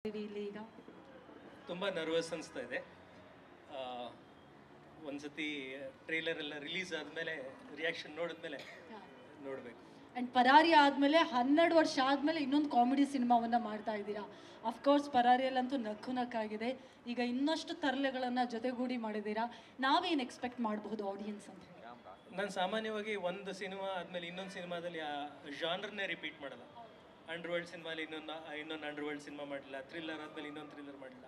ಇಲ್ಲಿ ಈಗ ತುಂಬ ನರ್ವಸ್ ಅನಿಸ್ತಾ ಇದೆ. ಒಂದ್ಸತಿ ಟ್ರೈಲರ್ ಎಲ್ಲ ರಿಲೀಸ್ ಆದಮೇಲೆ ರಿಯಾಕ್ಷನ್ ನೋಡಿದ್ಮೇಲೆ ನೋಡಬೇಕು. ಆ್ಯಂಡ್ ಪರಾರಿ ಆದಮೇಲೆ 12 ವರ್ಷ ಆದಮೇಲೆ ಇನ್ನೊಂದು ಕಾಮಿಡಿ ಸಿನಿಮಾವನ್ನು ಮಾಡ್ತಾ ಇದ್ದೀರಾ. ಅಫ್ಕೋರ್ಸ್ ಪರಾರಿಯಲ್ಲಂತೂ ನಕ್ಕಾಗಿದೆ. ಈಗ ಇನ್ನಷ್ಟು ತರಲೆಗಳನ್ನು ಜೊತೆಗೂಡಿ ಮಾಡಿದ್ದೀರಾ. ನಾವೇನು ಎಕ್ಸ್ಪೆಕ್ಟ್ ಮಾಡಬಹುದು ಆಡಿಯನ್ಸ್ ಅಂತ ಹೇಳಿ? ನಾನು ಸಾಮಾನ್ಯವಾಗಿ ಒಂದು ಸಿನಿಮಾ ಆದಮೇಲೆ ಇನ್ನೊಂದು ಸಿನಿಮಾದಲ್ಲಿ ಆ ಜಾನರ್ನೇ ರಿಪೀಟ್ ಮಾಡಲ್ಲ. ಅಂಡರ್ವರ್ಲ್ಡ್ ಸಿನಿಮಾಲಿ ಇನ್ನೊಂದು ಅಂಡರ್ವರ್ಲ್ಡ್ ಸಿನಿಮಾ ಮಾಡಲಿಲ್ಲ, ಥ್ರಿಲ್ಲರ್ ಆದಮೇಲೆ ಇನ್ನೊಂದು ಥ್ರಿಲ್ಲರ್ ಮಾಡಲಿಲ್ಲ.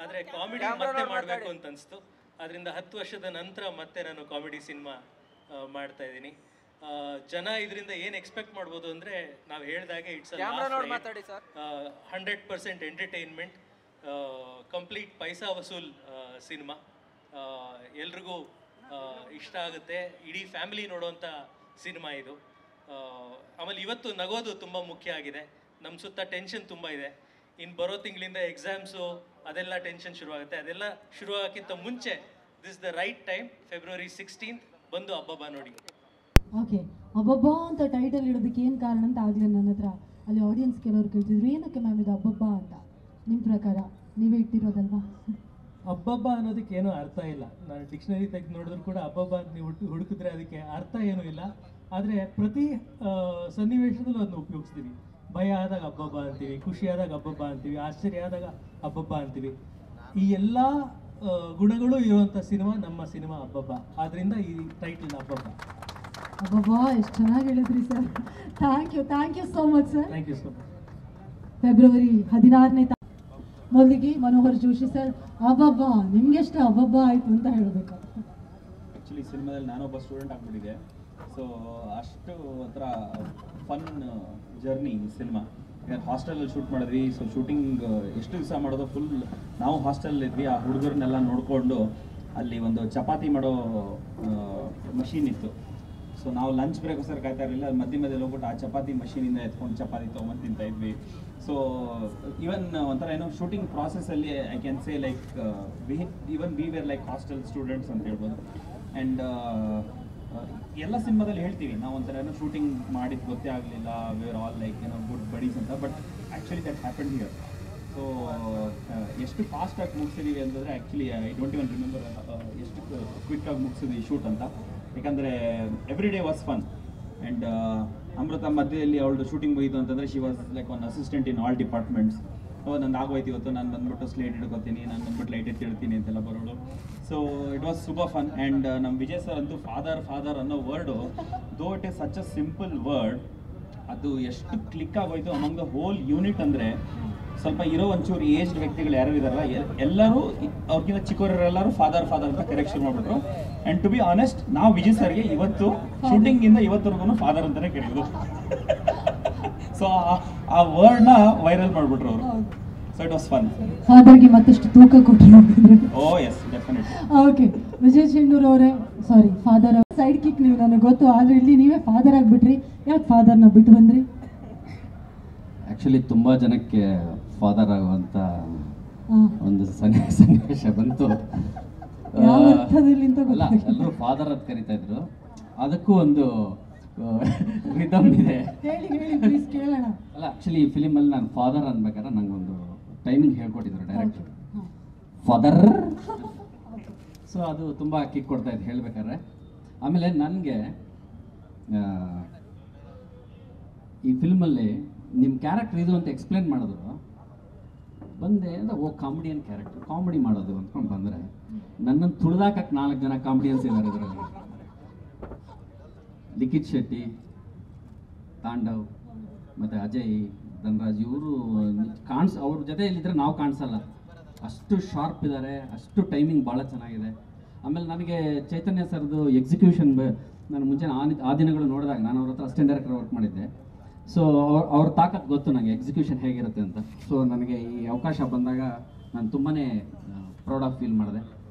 ಆದರೆ ಕಾಮಿಡಿ ಮತ್ತೆ ಮಾಡಬೇಕು ಅಂತ ಅನಿಸ್ತು. ಅದರಿಂದ 10 ವರ್ಷದ ನಂತರ ಮತ್ತೆ ನಾನು ಕಾಮಿಡಿ ಸಿನಿಮಾ ಮಾಡ್ತಾ ಇದ್ದೀನಿ. ಜನ ಇದರಿಂದ ಏನು ಎಕ್ಸ್ಪೆಕ್ಟ್ ಮಾಡ್ಬೋದು ಅಂದರೆ, ನಾವು ಹೇಳಿದಾಗೆ ಇಟ್ಸ್ 100% ಎಂಟರ್ಟೈನ್ಮೆಂಟ್, ಕಂಪ್ಲೀಟ್ ಪೈಸಾ ವಸೂಲ್ ಸಿನಿಮಾ. ಎಲ್ರಿಗೂ ಇಷ್ಟ ಆಗುತ್ತೆ. ಇಡೀ ಫ್ಯಾಮಿಲಿ ನೋಡುವಂಥ ಸಿನಿಮಾ ಇದು. ಆಮೇಲೆ ಇವತ್ತು ನಗೋದು ತುಂಬ ಮುಖ್ಯ ಆಗಿದೆ. ನಮ್ಮ ಸುತ್ತ ಟೆನ್ಷನ್ ತುಂಬ ಇದೆ. ಇನ್ನು ಬರೋ ತಿಂಗಳಿಂದ ಎಕ್ಸಾಮ್ಸು ಅದೆಲ್ಲ ಟೆನ್ಷನ್ ಶುರುವಾಗುತ್ತೆ. ಅದೆಲ್ಲ ಶುರುವಾಗೋಕ್ಕಿಂತ ಮುಂಚೆ this the right time. February 16 ಬಂದು ಹಬ್ಬ ನೋಡಿ. ಓಕೆ, ಹಬ್ಬಬ್ಬ ಅಂತ ಟೈಟಲ್ ಇಡೋದಕ್ಕೆ ಏನು ಕಾರಣ ಅಂತ ಆಗಲೇ ನನ್ನ ಹತ್ರ ಅಲ್ಲಿ ಆಡಿಯನ್ಸ್ ಕೆಲವರು ಕೇಳ್ತಿದ್ರು, ಏನಕ್ಕೆ ಮ್ಯಾಮ್ ಇದು ಹಬ್ಬಬ್ಬ ಅಂತ? ನಿಮ್ಮ ಪ್ರಕಾರ ನೀವೇ ಇಟ್ಟಿರೋದಲ್ವಾ? ಹಬ್ಬಬ್ಬ ಅನ್ನೋದಕ್ಕೆ ಏನೂ ಅರ್ಥ ಇಲ್ಲ. ನಾನು ಡಿಕ್ಷನರಿ ತೆಗೆದು ನೋಡಿದ್ರು ಕೂಡ ಹಬ್ಬಬ್ಬ ಅಂತ ನೀವು ಹುಡುಕಿದ್ರೆ ಅದಕ್ಕೆ ಅರ್ಥ ಏನೂ ಇಲ್ಲ. ಆದರೆ ಪ್ರತಿ ಸನ್ನಿವೇಶದಲ್ಲೂ ಅದನ್ನು ಉಪಯೋಗಿಸ್ತೀವಿ. ಭಯ ಆದಾಗ ಹಬ್ಬಬ್ಬ ಅಂತೀವಿ, ಖುಷಿ ಆದಾಗ ಹಬ್ಬಬ್ಬ ಅಂತೀವಿ, ಆಶ್ಚರ್ಯ ಆದಾಗ ಹಬ್ಬಬ್ಬ ಅಂತೀವಿ. ಈ ಎಲ್ಲ ಗುಣಗಳು ಇರುವಂಥ ಸಿನಿಮಾ ನಮ್ಮ ಸಿನಿಮಾ ಹಬ್ಬಬ್ಬ. ಆದ್ದರಿಂದ ಈ ಟೈಟಲ್ ಹಬ್ಬಬ್ಬ. ಹಬ್ಬಬ್ಬ, ಎಷ್ಟು ಚೆನ್ನಾಗಿ ಹೇಳಿದ್ರಿ sir. Thank you so much sir. Thank you so much. February 16ನೇ ಮೊದಲಿಗೆ ಮನೋಹರ್ ಜೋಶಿ ಸರ್, ಹಬ್ಬಬ್ಬ ನಿಮ್ಗೆಷ್ಟು ಹಬ್ಬಬ್ಬ ಆಯಿತು ಅಂತ ಹೇಳಬೇಕು? ಆ್ಯಕ್ಚುಲಿ ಸಿನಿಮಾದಲ್ಲಿ ನಾನೊಬ್ಬ ಸ್ಟೂಡೆಂಟ್ ಆಗಿಬಿಟ್ಟಿದೆ. ಸೊ ಅಷ್ಟು ಒಂಥರ ಫನ್ ಜರ್ನಿ ಸಿನಿಮಾ. ಈಗ ಹಾಸ್ಟೆಲಲ್ಲಿ ಶೂಟ್ ಮಾಡಿದ್ವಿ. ಸೊ ಶೂಟಿಂಗ್ ಎಷ್ಟು ದಿವಸ ಮಾಡೋದು, ಫುಲ್ ನಾವು ಹಾಸ್ಟೆಲಲ್ಲಿ ಇದ್ವಿ. ಆ ಹುಡುಗರನ್ನೆಲ್ಲ ನೋಡಿಕೊಂಡು ಅಲ್ಲಿ ಒಂದು ಚಪಾತಿ ಮಾಡೋ ಮಷೀನ್ ಇತ್ತು. ಸೊ ನಾವು ಲಂಚ್ ಬ್ರೇಕೋಸ್ಕರ ಕಾಯ್ತಾ ಇರಲಿಲ್ಲ. ಮಧ್ಯದಲ್ಲಿ ಹೋಗ್ಬಿಟ್ಟು ಆ ಚಪಾತಿ ಮಷೀನಿಂದ ಎತ್ಕೊಂಡು ಚಪಾತಿ ತೊಗೊಂಡು ತಿಂತಾ ಇದ್ವಿ. ಸೊ ಈವನ್ ಒಂಥರ ಏನೋ ಶೂಟಿಂಗ್ ಪ್ರಾಸೆಸ್ಸಲ್ಲಿ I can say like we were like hostel students ಅಂತ ಹೇಳ್ಬೋದು. ಆ್ಯಂಡ್ ಎಲ್ಲ ಸಿನಿಮಾದಲ್ಲಿ ಹೇಳ್ತೀವಿ ನಾವು ಒಂಥರ ಏನೋ ಶೂಟಿಂಗ್ ಮಾಡಿದ್ದು ಗೊತ್ತೇ ಆಗಲಿಲ್ಲ, ವಿ ಆರ್ ಆಲ್ ಲೈಕ್ ಏನೋ ಗುಡ್ ಬಡೀಸ್ ಅಂತ. But actually that happen here. So ಎಷ್ಟು ಫಾಸ್ಟಾಗಿ ಮುಗಿಸಿದೀವಿ ಅಂತಂದರೆ actually I don't even remember ಎಷ್ಟು ಕ್ವಿಕ್ಕಾಗಿ ಮುಗಿಸಿದ್ವಿ ಶೂಟ್ ಅಂತ. ಯಾಕಂದರೆ every day was fun. And Amrita ಮಧ್ಯದಲ್ಲಿ ಅವಳು ಶೂಟಿಂಗ್ ಹೋಯಿತು ಅಂತಂದರೆ she was like one assistant in all departments. ನಂದು ಆಗೋಯ್ತು ಇವತ್ತು, ನಾನು ಬಂದ್ಬಿಟ್ಟು ಸ್ಲೇಟ್ ಹಿಡ್ಕೊತೀನಿ, ನಾನು ಬಂದ್ಬಿಟ್ಟು ಲೈಟ್ ಎತ್ತಿಡ್ತೀನಿ ಅಂತೆಲ್ಲ ಬರೋಳು. So it was super fun. And ನಮ್ಮ ವಿಜಯ್ ಸರ್ ಅಂತೂ ಫಾದರ್ ಅನ್ನೋ word, though it is such a simple word, ಅದು ಎಷ್ಟು ಕ್ಲಿಕ್ ಆಗೋಯ್ತು ಅಮಂಗ್ ದ ಹೋಲ್ ಯೂನಿಟ್. ಅಂದರೆ ಸ್ವಲ್ಪ ಇರೋ ಒಂಚೂರು ಏಜ್ಡ್ ವ್ಯಕ್ತಿಗಳು ಯಾರು ಇದಾರಲ್ಲ, ಎಲ್ಲರೂ ಅವ್ರಿಗಿಂತ ಚಿಕ್ಕವರೆಲ್ಲರೂ ಫಾದರ್ ಅಂತ ಕರೆಕ್ಷನ್ ಮಾಡಿಬಿಟ್ರು. ಆ್ಯಂಡ್ ಟು ಬಿ ಆನೆಸ್ಟ್, ನಾವು ವಿಜಯ್ ಸರ್ಗೆ ಇವತ್ತು ಶೂಟಿಂಗಿಂದ ಇವತ್ತರೆಗೂ ಫಾದರ್ ಅಂತಲೇ ಕರೆಯೋದು. ಸೊ ಆ ವರ್ಡ್ನ ವೈರಲ್ ಮಾಡಿಬಿಟ್ರು ಅವರು. So it was fun. ಫಾದರ್ಗೆ ಮತ್ತಷ್ಟು ತೂಕ ಕೊಟ್ಟರು. Oh yes, definitely. Okay, Vijay Chendur ಅವರೇ, ಸಾರಿ ಫಾದರ್ ಸೈಡ್ ಕಿಕ್ ನೀವು, ನನಗೆ ಗೊತ್ತು. ಆದರೆ ಇಲ್ಲಿ ನೀವೇ ಫಾದರ್ ಆಗಿಬಿಟ್ರಿ. ಯಾಕೆ ಫಾದರ್ನ ಬಿಟ್ಟು ಬಂದ್ರಿ? ಆ್ಯಕ್ಚುಲಿ ತುಂಬ ಜನಕ್ಕೆ ಫಾದರ್ ಆಗುವಂಥ ಒಂದು ಸನ್ನಿವೇಶ ಬಂತು. ಯಾವ ಅರ್ಥದಲ್ಲಿ ಅಂತ ಅಲ್ಲ, ಎಲ್ಲರೂ ಫಾದರ್ ಅಂತ ಕರಿತಾ ಇದ್ರು. ಅದಕ್ಕೂ ಒಂದು ರಿದಮ್ ಇದೆ. ಹೇಳಿ ಪ್ಲೀಸ್ ಕೇಳೋಣ. ಅಲ್ಲ, ಆ್ಯಕ್ಚುಲಿ ಈ ಫಿಲಿಮಲ್ಲಿ ನಾನು ಫಾದರ್ ಅನ್ಬೇಕಾದ್ರೆ ನಂಗೊಂದು ಟೈಮಿಂಗ್ ಹೇಳ್ಕೊಟ್ಟಿದ್ರು ಡೈರೆಕ್ಟರ್, ಫಾದರ್. ಸೊ ಅದು ತುಂಬ ಕಿಕ್ ಕೊಡ್ತಾ ಇತ್ತು ಹೇಳ್ಬೇಕಾದ್ರೆ. ಆಮೇಲೆ ನನಗೆ ಈ ಫಿಲ್ಮಲ್ಲಿ ನಿಮ್ಮ ಕ್ಯಾರೆಕ್ಟರ್ ಇದು ಅಂತ ಎಕ್ಸ್ಪ್ಲೇನ್ ಮಾಡಿದ್ರು. ಬಂದೆ ಅಂದರೆ ಕಾಮಿಡಿಯನ್ ಕ್ಯಾರೆಕ್ಟರ್, ಕಾಮಿಡಿ ಮಾಡೋದು ಅಂದ್ಕೊಂಡು ಬಂದರೆ ನನ್ನನ್ನು ತುಳಿದಾಕಕ್ಕೆ 4 ಜನ ಕಾಮಿಡಿಯನ್ಸ್ ಇದ್ದಾರೆ ಇದರಲ್ಲಿ. ಲಿಖಿತ್ ಶೆಟ್ಟಿ, ತಾಂಡವ್ ಮತ್ತು ಅಜಯ್, ಧನರಾಜ್, ಇವರು ಅವ್ರ ಜೊತೆ ಇಲ್ಲಿದ್ರೆ ನಾವು ಕಾಣಿಸಲ್ಲ, ಅಷ್ಟು ಶಾರ್ಪ್ ಇದ್ದಾರೆ, ಅಷ್ಟು ಟೈಮಿಂಗ್ ಭಾಳ ಚೆನ್ನಾಗಿದೆ. ಆಮೇಲೆ ನನಗೆ ಚೈತನ್ಯ ಸರ್ದು ಎಕ್ಸಿಕ್ಯೂಷನ್, ನಾನು ಮುಂಚೆ ಆ ದಿನಗಳು ನೋಡಿದಾಗ ನಾನು ಅವ್ರ ಹತ್ರ ಅಸಿಸ್ಟೆಂಟ್ ಡೈರೆಕ್ಟರ್ ವರ್ಕ್ ಮಾಡಿದ್ದೆ. ಸೊ ಅವ್ರ ತಾಕತ್ತು ಗೊತ್ತು ನನಗೆ ಎಕ್ಸಿಕ್ಯೂಷನ್ ಹೇಗಿರುತ್ತೆ ಅಂತ. ಸೊ ನನಗೆ ಈ ಅವಕಾಶ ಬಂದಾಗ ನಾನು ತುಂಬಾ ಪ್ರೌಡಾಗಿ ಫೀಲ್ ಮಾಡಿದೆ.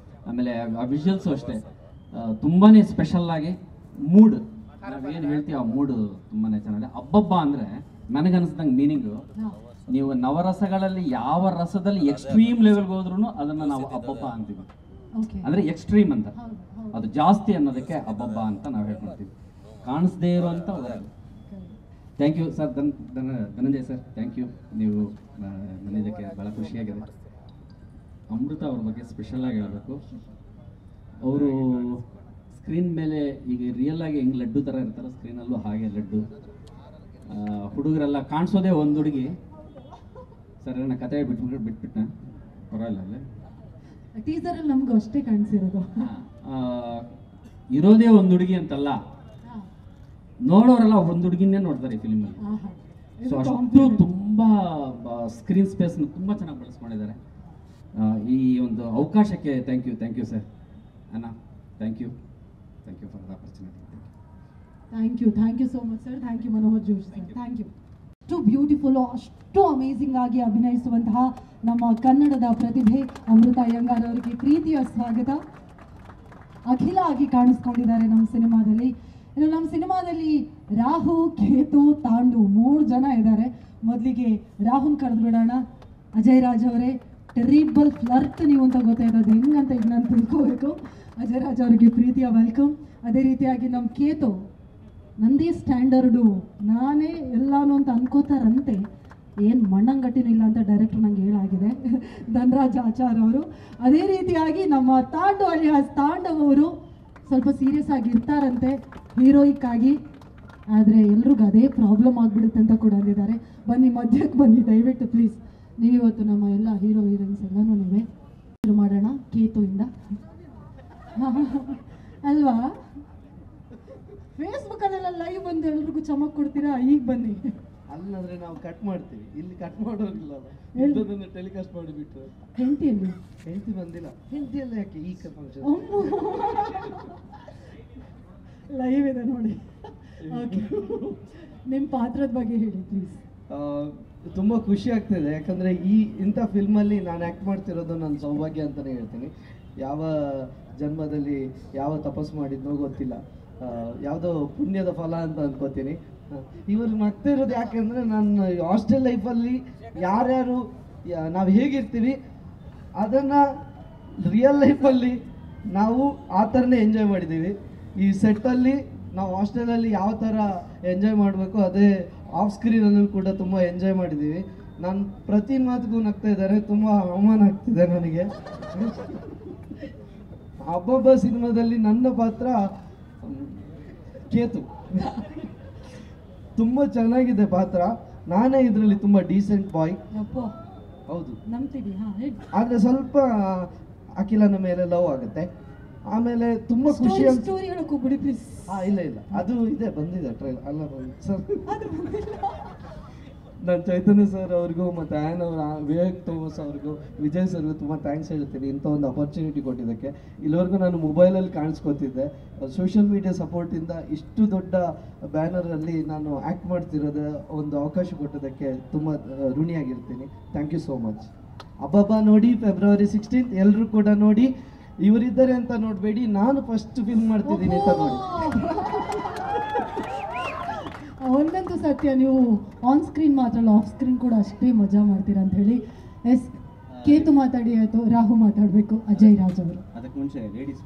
ಆಮೇಲೆ ಆ ವಿಷುವಲ್ಸು ಅಷ್ಟೇ ತುಂಬಾ ಸ್ಪೆಷಲ್ಲಾಗಿ, ಮೂಡ್ ನಾವೇನು ಹೇಳ್ತೀವಿ ಆ ಮೂಡು ತುಂಬಾ ಚೆನ್ನಾಗಿದೆ. ಹಬ್ಬಬ್ಬ ಅಂದರೆ ನನಗನ್ಸ್ದಂಗೆ ಮೀನಿಂಗು, ನೀವು ನವರಸಗಳಲ್ಲಿ ಯಾವ ರಸದಲ್ಲಿ ಎಕ್ಸ್ಟ್ರೀಮ್ ಲೆವೆಲ್ಗೆ ಹೋದ್ರೂ ಅದನ್ನು ನಾವು ಹಬ್ಬಬ್ಬ ಅಂತೀವಿ. ಅಂದರೆ ಎಕ್ಸ್ಟ್ರೀಮ್ ಅಂತ, ಅದು ಜಾಸ್ತಿ ಅನ್ನೋದಕ್ಕೆ ಹಬ್ಬಬ್ಬ ಅಂತ ನಾವು ಹೇಳ್ಕೊಳ್ತೀವಿ. ಕಾಣಿಸ್ದೇ ಇರುವಂಥ thank you sir Dhananjay sir, thank you. ನೀವು ನನಗೆ ಭಾಳ ಖುಷಿಯಾಗಿದೆ. ಅಮೃತ ಅವ್ರ ಬಗ್ಗೆ ಸ್ಪೆಷಲಾಗಿ ಹೇಳಬೇಕು. ಅವರು ಸ್ಕ್ರೀನ್ ಮೇಲೆ ಈಗ ರಿಯಲ್ ಆಗಿ ಹೆಂಗೆ ಲಡ್ಡು ಥರ ಇರ್ತಾರೋ ಸ್ಕ್ರೀನಲ್ಲೂ ಹಾಗೆ ಲಡ್ಡು. ಹುಡುಗರೆಲ್ಲ ಕಾಣಿಸೋದೇ ಒಂದು ಹುಡುಗಿ. ಸರ್ ನನ್ನ ಕತೆ ಬಿಟ್ಬಿಟ್ನ ಪರವಾಗಿಲ್ಲ ಅಲ್ಲೇ ಟೀಸರಲ್ಲಿ ನಮ್ಗೆ ಅಷ್ಟೇ ಕಾಣಿಸಿರೋದು. ಇರೋದೇ ಒಂದು ಹುಡುಗಿ ಅಂತಲ್ಲ, ನೋಡೋರೆಲ್ಲ ಒಂದು ಹುಡುಗಿನೇ ನೋಡ್ತಾರೆ ಈ ಫಿಲ್ಮಲ್ಲಿ. ಸೊ ಅಷ್ಟು ತುಂಬ ಸ್ಕ್ರೀನ್ ಸ್ಪೇಸ್ನ ತುಂಬ ಚೆನ್ನಾಗಿ ಬಳಸ್ಕೊಂಡಿದ್ದಾರೆ. ಈ ಒಂದು ಅವಕಾಶಕ್ಕೆ ಥ್ಯಾಂಕ್ ಯು ಸರ್. ಅಣ್ಣ thank you for the opportunity. Thank you so much sir. Thank you Manohar Joshi sir. Thank you. ಅಷ್ಟು ಬ್ಯೂಟಿಫುಲ್ಲು, ಅಷ್ಟು ಅಮೇಝಿಂಗ್ ಆಗಿ ಅಭಿನಯಿಸುವಂತಹ ನಮ್ಮ ಕನ್ನಡದ ಪ್ರತಿಭೆ ಅಮೃತ ಅಯ್ಯಂಗಾರ್ ಅವರಿಗೆ ಪ್ರೀತಿಯ ಸ್ವಾಗತ. ಅಖಿಲ ಆಗಿ ಕಾಣಿಸ್ಕೊಂಡಿದ್ದಾರೆ ನಮ್ಮ ಸಿನಿಮಾದಲ್ಲಿ. ಇನ್ನು ನಮ್ಮ ಸಿನಿಮಾದಲ್ಲಿ ರಾಹು, ಕೇತು, ತಾಂಡು 3 ಜನ ಇದ್ದಾರೆ. ಮೊದಲಿಗೆ ರಾಹುನ್ ಕರೆದು ಬಿಡೋಣ. ಅಜಯ್ ರಾಜ್ ಅವರೇ, ಟೆರಿಬಲ್ ಫ್ಲರ್ಟ್ ನೀವು ಅಂತ ಗೊತ್ತಾಯ್ತದೆ ಹೆಂಗಂತ ಈಗ ನಾನು ತಿಳ್ಕೋಬೇಕು. ಅಜಯ್ ರಾಜ್ ಅವರಿಗೆ ಪ್ರೀತಿಯ ವೆಲ್ಕಮ್. ಅದೇ ರೀತಿಯಾಗಿ ನಮ್ಮ ಕೇತು, ನಂದೇ ಸ್ಟ್ಯಾಂಡರ್ಡು, ನಾನೇ ಎಲ್ಲಾನು ಅಂತ ಅನ್ಕೋತಾರಂತೆ, ಏನು ಮಣ್ಣಂಗಟ್ಟಿನೂ ಇಲ್ಲ ಅಂತ ಡೈರೆಕ್ಟರ್ ನಂಗೆ ಹೇಳಾಗಿದೆ, ಧನರಾಜ್ ಆಚಾರ್ ಅವರು. ಅದೇ ರೀತಿಯಾಗಿ ನಮ್ಮ ತಾಂಡು ಅಲಿಯಾಸ್ ತಾಂಡವ್ ಅವರು ಸ್ವಲ್ಪ ಸೀರಿಯಸ್ ಆಗಿ ಇರ್ತಾರಂತೆ ಹೀರೋಯಿಕ್ ಆಗಿ, ಆದರೆ ಎಲ್ರಿಗೂ ಅದೇ ಪ್ರಾಬ್ಲಮ್ ಆಗಿಬಿಡುತ್ತೆ ಅಂತ ಕೂಡ ಅಂದಿದ್ದಾರೆ. ಬನ್ನಿ ಮಧ್ಯಕ್ಕೆ ಬನ್ನಿ ದಯವಿಟ್ಟು ಪ್ಲೀಸ್. ನೀವಿವತ್ತು ನಮ್ಮ ಎಲ್ಲ ಹೀರೋ ಹೀರೋಯಿನ್ಸ್ ಎಲ್ಲನೂ ನೀವೇ ಶುರು ಮಾಡೋಣ ಕೇತುವಿಂದ ಅಲ್ವಾ? ಫೇಸ್ಬುಕ್ಕಲ್ಲೆಲ್ಲ ಲೈವ್ ಬಂದು ಎಲ್ರಿಗೂ ಚಮಕ್ ಕೊಡ್ತೀರಾ, ಈಗ ಬನ್ನಿ. ಅಲ್ಲಂದ್ರೆ ನಾವು ಕಟ್ ಮಾಡ್ತೀವಿ, ಇಲ್ಲಿ ಕಟ್ ಮಾಡೋರಿಲ್ಲ, ಟೆಲಿಕಾಸ್ಟ್ ಮಾಡಿಬಿಟ್ಟು. ಹೆಂಡತಿಯಲ್ಲಿ ಹೆಂಡತಿ ಬಂದಿಲ್ಲ, ಹೆಂಡತಿಯಲ್ಲ ಯಾಕೆ ಈ ಫಂಕ್ಷನ್ ಲೈವ್ ಇದೆ ನೋಡಿ. ಓಕೆ, ನಿಮ್ಮ ಪಾತ್ರದ ಬಗ್ಗೆ ಹೇಳಿ ಪ್ಲೀಸ್. ತುಂಬ ಖುಷಿ ಆಗ್ತಿದೆ, ಯಾಕಂದರೆ ಇಂಥ ಫಿಲ್ಮಲ್ಲಿ ನಾನು ಆ್ಯಕ್ಟ್ ಮಾಡ್ತಿರೋದು ನನ್ನ ಸೌಭಾಗ್ಯ ಅಂತಲೇ ಹೇಳ್ತೀನಿ. ಯಾವ ಜನ್ಮದಲ್ಲಿ ಯಾವ ತಪಸ್ಸು ಮಾಡಿದ್ನೋ ಗೊತ್ತಿಲ್ಲ, ಯಾವುದೋ ಪುಣ್ಯದ ಫಲ ಅಂತ ಅನ್ಕೋತೀನಿ. ಇವರು ನಗ್ತಾ ಇರೋದು ಯಾಕೆಂದರೆ ನನ್ನ ಹಾಸ್ಟೆಲ್ ಲೈಫಲ್ಲಿ ಯಾರ್ಯಾರು ನಾವು ಹೇಗಿರ್ತೀವಿ ಅದನ್ನು ರಿಯಲ್ ಲೈಫಲ್ಲಿ ನಾವು ಆ ಥರನೇ ಎಂಜಾಯ್ ಮಾಡಿದ್ದೀವಿ. ಈ ಸೆಟ್ಟಲ್ಲಿ ನಾವು ಹಾಸ್ಟೆಲಲ್ಲಿ ಯಾವ ಥರ ಎಂಜಾಯ್ ಮಾಡಬೇಕು ಅದೇ ಆಫ್ ಸ್ಕ್ರೀನಲ್ಲೂ ಕೂಡ ತುಂಬ ಎಂಜಾಯ್ ಮಾಡಿದ್ದೀವಿ. ನಾನು ಪ್ರತಿ ಮಾತಿಗೂ ನಗ್ತಾ ಇದ್ದಾರೆ, ತುಂಬ ಅವಮಾನ ಆಗ್ತಿದೆ ನನಗೆ. ಅಬ್ಬಬ್ಬ ಸಿನಿಮಾದಲ್ಲಿ ನನ್ನ ಪಾತ್ರ ಕೇತು, ತುಂಬ ಚೆನ್ನಾಗಿದೆ ಪಾತ್ರ. ನಾನೇ ಇದರಲ್ಲಿ ತುಂಬ ಡೀಸೆಂಟ್ ಬಾಯ್. ಹೌದು, ನಂಬ್ತೀವಿ. ಆದರೆ ಸ್ವಲ್ಪ ಅಖಿಲನ ಮೇಲೆ ಲವ್ ಆಗುತ್ತೆ. ಆಮೇಲೆ ತುಂಬ ಖುಷಿ ಸ್ಟೋರಿ ಹೇಳಕ್ ಹೋಗ್ಬಿಡಿ ಪ್ಲೀಸ್. ಇಲ್ಲ ಅದು ಇದೆ, ಬಂದಿದೆ ಟ್ರೈಲ್ ಅಲ್ಲ ಸರ್. ನಾನು ಚೈತನ್ಯ ಸರ್ ಅವ್ರಿಗೂ ಮತ್ತು ಆ್ಯನ್ ಅವರ ವಿವೇಕ್ ಥೋಮಸ್ ಅವ್ರಿಗೂ ವಿಜಯ್ ಸರ್ಗೂ ತುಂಬ ಥ್ಯಾಂಕ್ಸ್ ಹೇಳ್ತೀನಿ ಇಂಥ ಒಂದು ಅಪರ್ಚುನಿಟಿ ಕೊಟ್ಟಿದ್ದಕ್ಕೆ. ಇಲ್ಲಿವರೆಗೂ ನಾನು ಮೊಬೈಲಲ್ಲಿ ಕಾಣಿಸ್ಕೊತಿದ್ದೆ, ಸೋಷಿಯಲ್ ಮೀಡಿಯಾ ಸಪೋರ್ಟಿಂದ ಇಷ್ಟು ದೊಡ್ಡ ಬ್ಯಾನರಲ್ಲಿ ನಾನು ಆ್ಯಕ್ಟ್ ಮಾಡ್ತಿರೋದು ಒಂದು ಅವಕಾಶ ಕೊಟ್ಟಿದ್ದಕ್ಕೆ ತುಂಬ ಋಣಿಯಾಗಿರ್ತೀನಿ. Thank you so much. ಅಬ್ಬಬ್ಬ ನೋಡಿ February 16th ಎಲ್ಲರೂ ಕೂಡ ನೋಡಿ. ಇವರಿದ್ದಾರೆ ಅಂತ ನೋಡಬೇಡಿ, ನಾನು ಫಸ್ಟ್ ಫಿಲ್ಮ್ ಮಾಡ್ತಿದ್ದೀನಿ ಅಂತ ನೋಡಿ. ಒಂದಂತೂ ಸತ್ಯ, ನೀವು ಆನ್ ಸ್ಕ್ರೀನ್ ಮಾತ್ರ ಅಲ್ಲ ಆಫ್ ಸ್ಕ್ರೀನ್ ಕೂಡ ಅಷ್ಟೇ ಮಜಾ ಮಾಡ್ತೀರಾ ಅಂತ ಹೇಳಿ. ಎಸ್, ಕೇತು ಮಾತಾಡಿ ಆಯಿತು, ರಾಹು ಮಾತಾಡಬೇಕು. ಅಜಯ್ ರಾಜ್ ಅವರು ಅದಕ್ಕೆ ಮುಂಚೆ ಲೇಡೀಸ್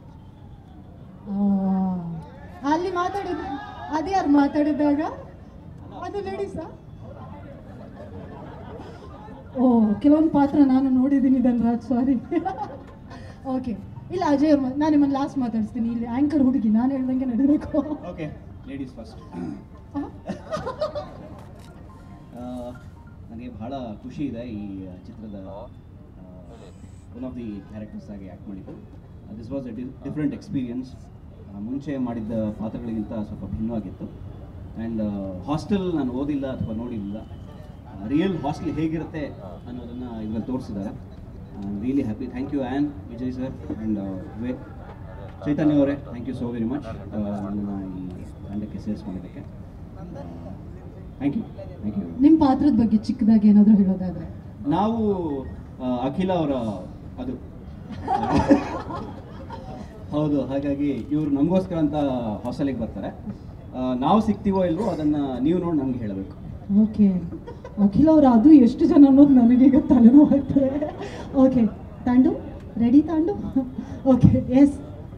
ಅಲ್ಲಿ ಮಾತಾಡಿದ ಅದು ಯಾರು ಮಾತಾಡಿದಾಗ ಅದು ಲೇಡೀಸಾ? ಓ, ಕೆಲವೊಂದು ಪಾತ್ರ ನಾನು ನೋಡಿದ್ದೀನಿ ಧನರಾಜ್, ಸಾರಿ. ಓಕೆ, ಇಲ್ಲ ಅಜಯ್ ಅವ್ರು, ನಾನು ನಿಮ್ಮನ್ನು ಲಾಸ್ಟ್ ಮಾತಾಡಿಸ್ತೀನಿ. ಇಲ್ಲಿ ಆ್ಯಂಕರ್ ಹುಡುಗಿ, ನಾನು ಹೇಳ್ದಂಗೆ ನಡೀಬೇಕು. Okay, ladies first. ನನಗೆ ಬಹಳ ಖುಷಿ ಇದೆ ಈ ಚಿತ್ರದ ಒನ್ ಆಫ್ ದಿ ಕ್ಯಾರೆಕ್ಟರ್ಸ್ ಆಗಿ ಆ್ಯಕ್ಟ್ ಮಾಡಿದ್ದು. This was A different experience. ಮುಂಚೆ ಮಾಡಿದ್ದ ಪಾತ್ರಗಳಿಗಿಂತ ಸ್ವಲ್ಪ ಭಿನ್ನವಾಗಿತ್ತು. ಆ್ಯಂಡ್ ಹಾಸ್ಟೆಲ್ ನಾನು ಓದಿಲ್ಲ ಅಥವಾ ನೋಡಿರಲಿಲ್ಲ, ರಿಯಲ್ ಹಾಸ್ಟೆಲ್ ಹೇಗಿರುತ್ತೆ ಅನ್ನೋದನ್ನು ಇದರಲ್ಲಿ ತೋರಿಸಿದ್ದಾರೆ. I am really happy. Thank you and, Vijay sir and Vivek, Chaitanya ಅವರೇ, thank you so very much ನನ್ನನ್ನು ಈ ತಂಡಕ್ಕೆ ಸೇರಿಸ್ಕೊಂಡಿದ್ದಕ್ಕೆ. Thank you. ನಿಮ್ಮ ಪಾತ್ರದ ಬಗ್ಗೆ ಚಿಕ್ಕದಾಗಿ ಏನಾದರೂ ಹೇಳೋದಾದ್ರೆ? ನಾವು ಅಖಿಲ ಅವರ ಅದು ಹೌದು, ಹಾಗಾಗಿ ಇವರು ನಮಗೋಸ್ಕರ ಅಂತ ಹಾಸ್ಟೆಲಿಗೆ ಬರ್ತಾರೆ. ನಾವು ಸಿಗ್ತೀವೋ ಇಲ್ವೋ ಅದನ್ನು ನೀವು ನೋಡಿ ನಮ್ಗೆ ಹೇಳಬೇಕು. ಓಕೆ, ಅಖಿಲ ಅವರು ಅದು ಎಷ್ಟು ಜನ ಅನ್ನೋದು ನನಗೀಗ ತಲೆನೋವಾಗ್ತದೆ. ಓಕೆ, ತಾಂಡು ರೆಡಿ? ತಾಂಡು ಓಕೆ, ಎಸ್,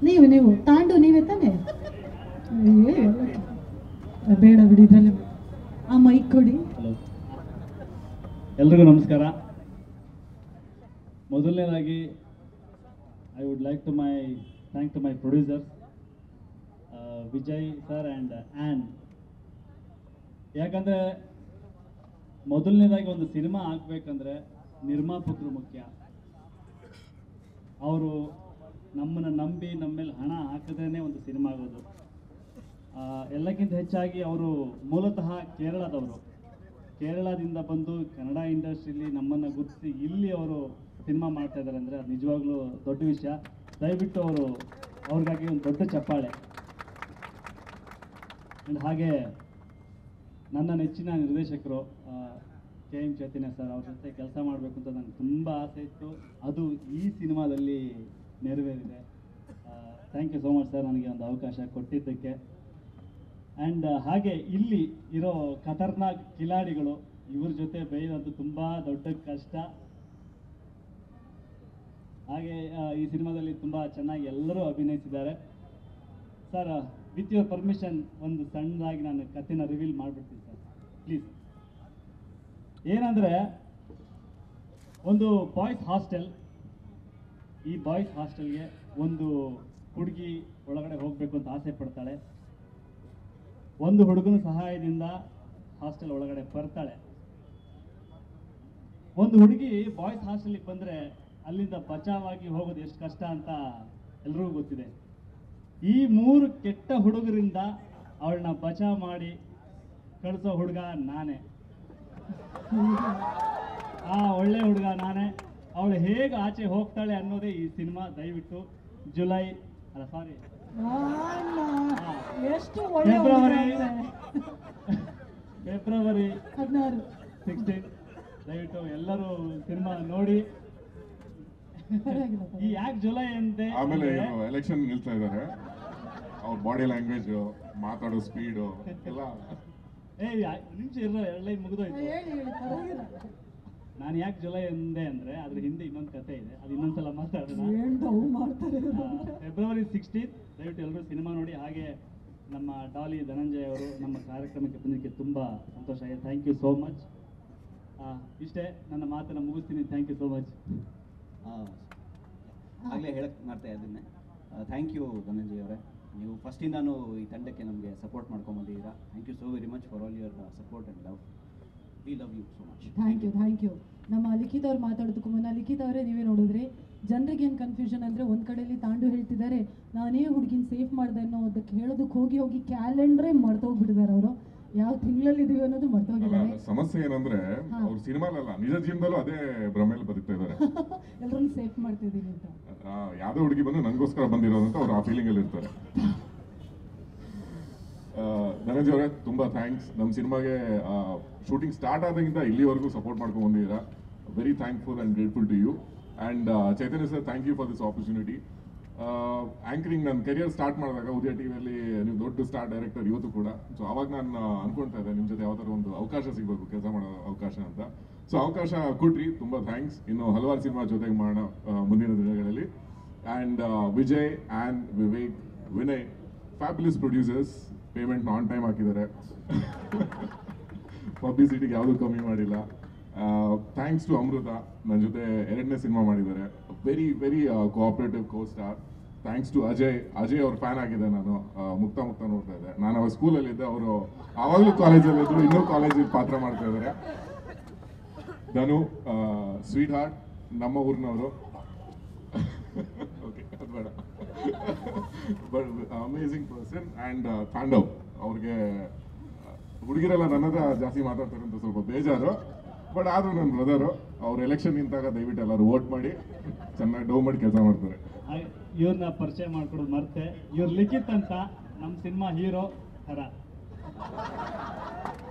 ನೀವು ತಾಂಡು ನೀವೇ ತಾನೇ? ಬೇಡ ಬಿಡಿ, ಇದರಲ್ಲಿ ಆ ಮೈಕ್ ಕೊಡಿ. ಹಲೋ, ಎಲ್ರಿಗೂ ನಮಸ್ಕಾರ. ಮೊದಲನೇದಾಗಿ I would like to thank to my producers Vijay sir and an. ಯಾಕಂದರೆ ಮೊದಲನೇದಾಗಿ ಒಂದು ಸಿನಿಮಾ ಆಗಬೇಕಂದ್ರೆ ನಿರ್ಮಾಪಕರು ಮುಖ್ಯ. ಅವರು ನಮ್ಮನ್ನು ನಂಬಿ ನಮ್ಮ ಮೇಲೆ ಹಣ ಹಾಕಿದ್ರೇ ಒಂದು ಸಿನಿಮಾ ಆಗೋದು. ಎಲ್ಲಕ್ಕಿಂತ ಹೆಚ್ಚಾಗಿ ಅವರು ಮೂಲತಃ ಕೇರಳದವರು. ಕೇರಳದಿಂದ ಬಂದು ಕನ್ನಡ ಇಂಡಸ್ಟ್ರಿಲಿ ನಮ್ಮನ್ನು ಗುರುತಿಸಿ ಇಲ್ಲಿ ಅವರು ಸಿನಿಮಾ ಮಾಡ್ತಾ ಇದ್ದಾರೆ ಅಂದರೆ ಅದು ನಿಜವಾಗ್ಲೂ ದೊಡ್ಡ ವಿಷಯ. ದಯವಿಟ್ಟು ಅವ್ರಿಗಾಗಿ ಒಂದು ದೊಡ್ಡ ಚಪ್ಪಾಳೆ. ಆ್ಯಂಡ್ ಹಾಗೆ ನನ್ನ ನೆಚ್ಚಿನ ನಿರ್ದೇಶಕರು KM ಚೈತನ್ಯ ಸರ್, ಅವ್ರ ಜೊತೆ ಕೆಲಸ ಮಾಡಬೇಕು ಅಂತ ನನಗೆ ತುಂಬ ಆಸೆ ಇತ್ತು. ಅದು ಈ ಸಿನಿಮಾದಲ್ಲಿ ನೆರವೇರಿದೆ. Thank you so much sir, ನನಗೆ ಒಂದು ಅವಕಾಶ ಕೊಟ್ಟಿದ್ದಕ್ಕೆ. ಆ್ಯಂಡ್ ಹಾಗೆ ಇಲ್ಲಿ ಇರೋ ಖತರ್ನಾಕ್ ಕಿಲಾಡಿಗಳು, ಇವ್ರ ಜೊತೆ ಬೆಳೆಯೋದು ತುಂಬ ದೊಡ್ಡ ಕಷ್ಟ. ಹಾಗೆ ಈ ಸಿನಿಮಾದಲ್ಲಿ ತುಂಬ ಚೆನ್ನಾಗಿ ಎಲ್ಲರೂ ಅಭಿನಯಿಸಿದ್ದಾರೆ. ಸರ್, ವಿತ್ ಯುವರ್ ಪರ್ಮಿಷನ್ ಒಂದು ಸಣ್ಣದಾಗಿ ನಾನು ಕಥೆನ ರಿವೀಲ್ ಮಾಡಿಬಿಡ್ತೀನಿ ಸರ್, ಪ್ಲೀಸ್. ಏನಂದರೆ, ಒಂದು ಬಾಯ್ಸ್ ಹಾಸ್ಟೆಲ್. ಈ ಬಾಯ್ಸ್ ಹಾಸ್ಟೆಲ್ಗೆ ಒಂದು ಹುಡುಗಿ ಒಳಗಡೆ ಹೋಗಬೇಕು ಅಂತ ಆಸೆ ಪಡ್ತಾಳೆ. ಒಂದು ಹುಡುಗನ ಸಹಾಯದಿಂದ ಹಾಸ್ಟೆಲ್ ಒಳಗಡೆ ಬರ್ತಾಳೆ. ಒಂದು ಹುಡುಗಿ ಬಾಯ್ಸ್ ಹಾಸ್ಟೆಲ್ಗೆ ಬಂದರೆ ಅಲ್ಲಿಂದ ಬಚಾವಾಗಿ ಹೋಗೋದು ಎಷ್ಟು ಕಷ್ಟ ಅಂತ ಎಲ್ರಿಗೂ ಗೊತ್ತಿದೆ. ಈ 3 ಕೆಟ್ಟ ಹುಡುಗರಿಂದ ಅವಳನ್ನ ಬಚಾವ್ ಮಾಡಿ ಕಳಿಸೋ ಹುಡುಗ ನಾನೇ. ಆ ಒಳ್ಳೆ ಹುಡುಗ ನಾನೇ. ಅವಳು ಹೇಗೆ ಆಚೆ ಹೋಗ್ತಾಳೆ ಅನ್ನೋದೇ ಈ ಸಿನಿಮಾ. ದಯವಿಟ್ಟು ಎಷ್ಟು ಒಳ್ಳೆ ಫೆಬ್ರವರಿ 16 16 ದಯವಿಟ್ಟು ಎಲ್ಲರೂ ಸಿನಿಮಾ ನೋಡಿ. ಈ ಯಾಕೆ ಜುಲೈ ಅಂತೆ, ಆಮೇಲೆ ಎಲೆಕ್ಷನ್ ನಿಲ್ತಾ ಇದ್ದಾರೆ. ಅವ್ರ ಬಾಡಿ ಲ್ಯಾಂಗ್ವೇಜ್, ಮಾತಾಡೋ ಸ್ಪೀಡು ಎಲ್ಲ. ನಿಮಿಷ ಇರೋ 2 ಲೈನ್ ಮುಗಿದೋಯ್ತು. ನಾನು ಯಾಕೆ ಜುಲೈ ಅಂದೆ ಅಂದರೆ ಅದ್ರ ಹಿಂದೆ ಇನ್ನೊಂದು ಕತೆ ಇದೆ, ಅದು ಇನ್ನೊಂದ್ಸಲ ಮಾತಾಡೋಣ. ಫೆಬ್ರವರಿ 16 ದಯವಿಟ್ಟು ಎಲ್ಲರೂ ಸಿನಿಮಾ ನೋಡಿ. ಹಾಗೆ ನಮ್ಮ ಡಾಲಿ ಧನಂಜಯ್ ಅವರು ನಮ್ಮ ಕಾರ್ಯಕ್ರಮಕ್ಕೆ ಬಂದಿದ್ದಕ್ಕೆ ತುಂಬ ಸಂತೋಷ ಆಗಿದೆ. Thank you so much. ಇಷ್ಟೇ ನನ್ನ ಮಾತನ್ನು ಮುಗಿಸ್ತೀನಿ. Thank you so much. ಆಗಲೇ ಹೇಳಕ್ಕೆ ಮಾಡ್ತಾ ಇದ್ದೀನಿ. ಥ್ಯಾಂಕ್ ಯು ಧನಂಜಯ್ ಅವರೇ, ನೀವು ಫಸ್ಟಿಂದನೂ ಈ ತಂಡಕ್ಕೆ ನಮಗೆ ಸಪೋರ್ಟ್ ಮಾಡ್ಕೊಂಬಂದಿದ್ದೀರಾ. Thank you so very much for all your support and love. We love you so much. Thank you. ನಮ್ಮ ಲಿಖಿತ್ ಅವ್ರು ಮಾತಾಡೋದಕ್ಕೂ ಮುನ್ನ, ಲಿಖಿತ್ ಅವರೇ ನೀವೇ ನೋಡಿದ್ರಿ, ಜನರಿಗೆ ಏನು ಕನ್ಫ್ಯೂಷನ್ ಅಂದರೆ, ಒಂದು ಕಡೆಯಲ್ಲಿ ತಾಂಡು ಹೇಳ್ತಿದ್ದಾರೆ ನಾನೇ ಹುಡುಗಿನ ಸೇಫ್ ಮಾಡಿದೆ ಅನ್ನೋದಕ್ಕೆ ಹೇಳೋದಕ್ಕೆ ಹೋಗಿ ಕ್ಯಾಲೆಂಡ್ರೇ ಮರ್ತೋಗ್ಬಿಟ್ಟಿದ್ದಾರೆ. ಅವರು ಯಾವ ತಿಂಗಳಲ್ಲಿ ಇದೀವಿ ಅನ್ನೋದು ಮರ್ತೋಗಿದ್ದಾರೆ. ಸಮಸ್ಯೆ ಏನಂದ್ರೆ, ಅವ್ರ ಸಿನಿಮಾಲಲ್ಲ ನಿಜ ಜೀವನದಲ್ಲೂ ಅದೇ ಭ್ರಮೆಯಲ್ಲಿ ಬದುಕ್ತಾ ಇದ್ದಾರೆ. ಎಲ್ಲರನ್ನು ಸೇಫ್ ಮಾಡ್ತಿದ್ದೀನಿ ಅಂತ. ಯಾವ್ದೋ ಹುಡುಗಿ ಬಂದು ನನಗೋಸ್ಕರ ಬಂದಿರೋದಂತ ಅವ್ರು ಆ ಫೀಲಿಂಗ್ ಅಲ್ಲಿ ಇರ್ತಾರೆ. ಧನಂಜಯ್ ಅವರೇ ತುಂಬಾ ಥ್ಯಾಂಕ್ಸ್. ನಮ್ಮ ಸಿನಿಮಾಗೆ ಶೂಟಿಂಗ್ ಸ್ಟಾರ್ಟ್ ಆದಾಗಿಂದ ಇಲ್ಲಿವರೆಗೂ ಸಪೋರ್ಟ್ ಮಾಡ್ಕೊಂಡು ಬಂದಿದ್ದೀರಾ. Very thankful and grateful to you. And Chaitanya sir, thank you for this opportunity. Anchoring ನನ್ನ ಕೆರಿಯರ್ ಸ್ಟಾರ್ಟ್ ಮಾಡಿದಾಗ ಉದಯ ಟಿವಿಯಲ್ಲಿ ನೀವು ದೊಡ್ಡ ಸ್ಟಾರ್ ಡೈರೆಕ್ಟರ್ ಇವತ್ತು ಕೂಡ. ಸೊ ಅವಾಗ ನಾನು ಅನ್ಕೊಳ್ತಾ ಇದ್ದೆ ನಿಮ್ಮ ಜೊತೆ ಯಾವ ಥರ ಒಂದು ಅವಕಾಶ ಸಿಗಬೇಕು, ಕೆಲಸ ಮಾಡೋ ಅವಕಾಶ ಅಂತ. ಸೊ ಅವಕಾಶ ಕೊಟ್ರಿ, ತುಂಬ ಥ್ಯಾಂಕ್ಸ್. ಇನ್ನು ಹಲವಾರು ಸಿನಿಮಾ ಜೊತೆಗೆ ಮಾಡೋಣ ಮುಂದಿನ ದಿನಗಳಲ್ಲಿ. And Vijay and Vivek, Vinay, fabulous producers. Payment on time ಹಾಕಿದ್ದಾರೆ. ಪಬ್ಲಿಸಿಟಿಗೆ ಯಾವುದೂ ಕಮ್ಮಿ ಮಾಡಿಲ್ಲ. ಥ್ಯಾಂಕ್ಸ್ ಟು ಅಮೃತ, ನನ್ನ ಜೊತೆ 2ನೇ ಸಿನಿಮಾ ಮಾಡಿದ್ದಾರೆ. Very very cooperative co star. Thanks to Ajay ಅವ್ರ ಫ್ಯಾನ್ ಆಗಿದೆ ನಾನು. ಮುಕ್ತ ನೋಡ್ತಾ ಇದ್ದೆ. ನಾನು ಅವಾಗ ಸ್ಕೂಲಲ್ಲಿದ್ದೆ, ಅವರು ಆವಾಗಲೂ ಕಾಲೇಜಲ್ಲಿದ್ದರು, ಇನ್ನೂ ಕಾಲೇಜಿಗೆ ಪಾತ್ರ ಮಾಡ್ತಾ ಇದ್ದಾರೆ. ಧನು, ಸ್ವೀಟ್ ಹಾರ್ಟ್, ನಮ್ಮ ಊರಿನವರು. ಓಕೆ, ಅದು ಬೇಡ. But amazing person. And Tandav, ಅವ್ರಿಗೆ ಹುಡುಗಿರೆಲ್ಲ ನನ್ನ ಹತ್ರ ಜಾಸ್ತಿ ಮಾತಾಡ್ತಾರೆ ಅಂತ ಸ್ವಲ್ಪ ಬೇಜಾರು. ಬಟ್ ಆದರೂ ನನ್ನ ಬ್ರದರು, ಅವ್ರು ಎಲೆಕ್ಷನ್ ನಿಂತಾಗ ದಯವಿಟ್ಟು ಎಲ್ಲರೂ ವೋಟ್ ಮಾಡಿ ಚೆನ್ನಾಗಿ ಡೌ ಮಾಡಿ ಕೆಲಸ ಮಾಡ್ತಾರೆ. ಇವ್ರನ್ನ ಪರಿಚಯ ಮಾಡ್ಕೊಡೋದು ಮರ್ತೆ. ಇವ್ರು ಲಿಖಿತ್ ಅಂತ ನಮ್ಮ ಸಿನಿಮಾ ಹೀರೋ ಥರ.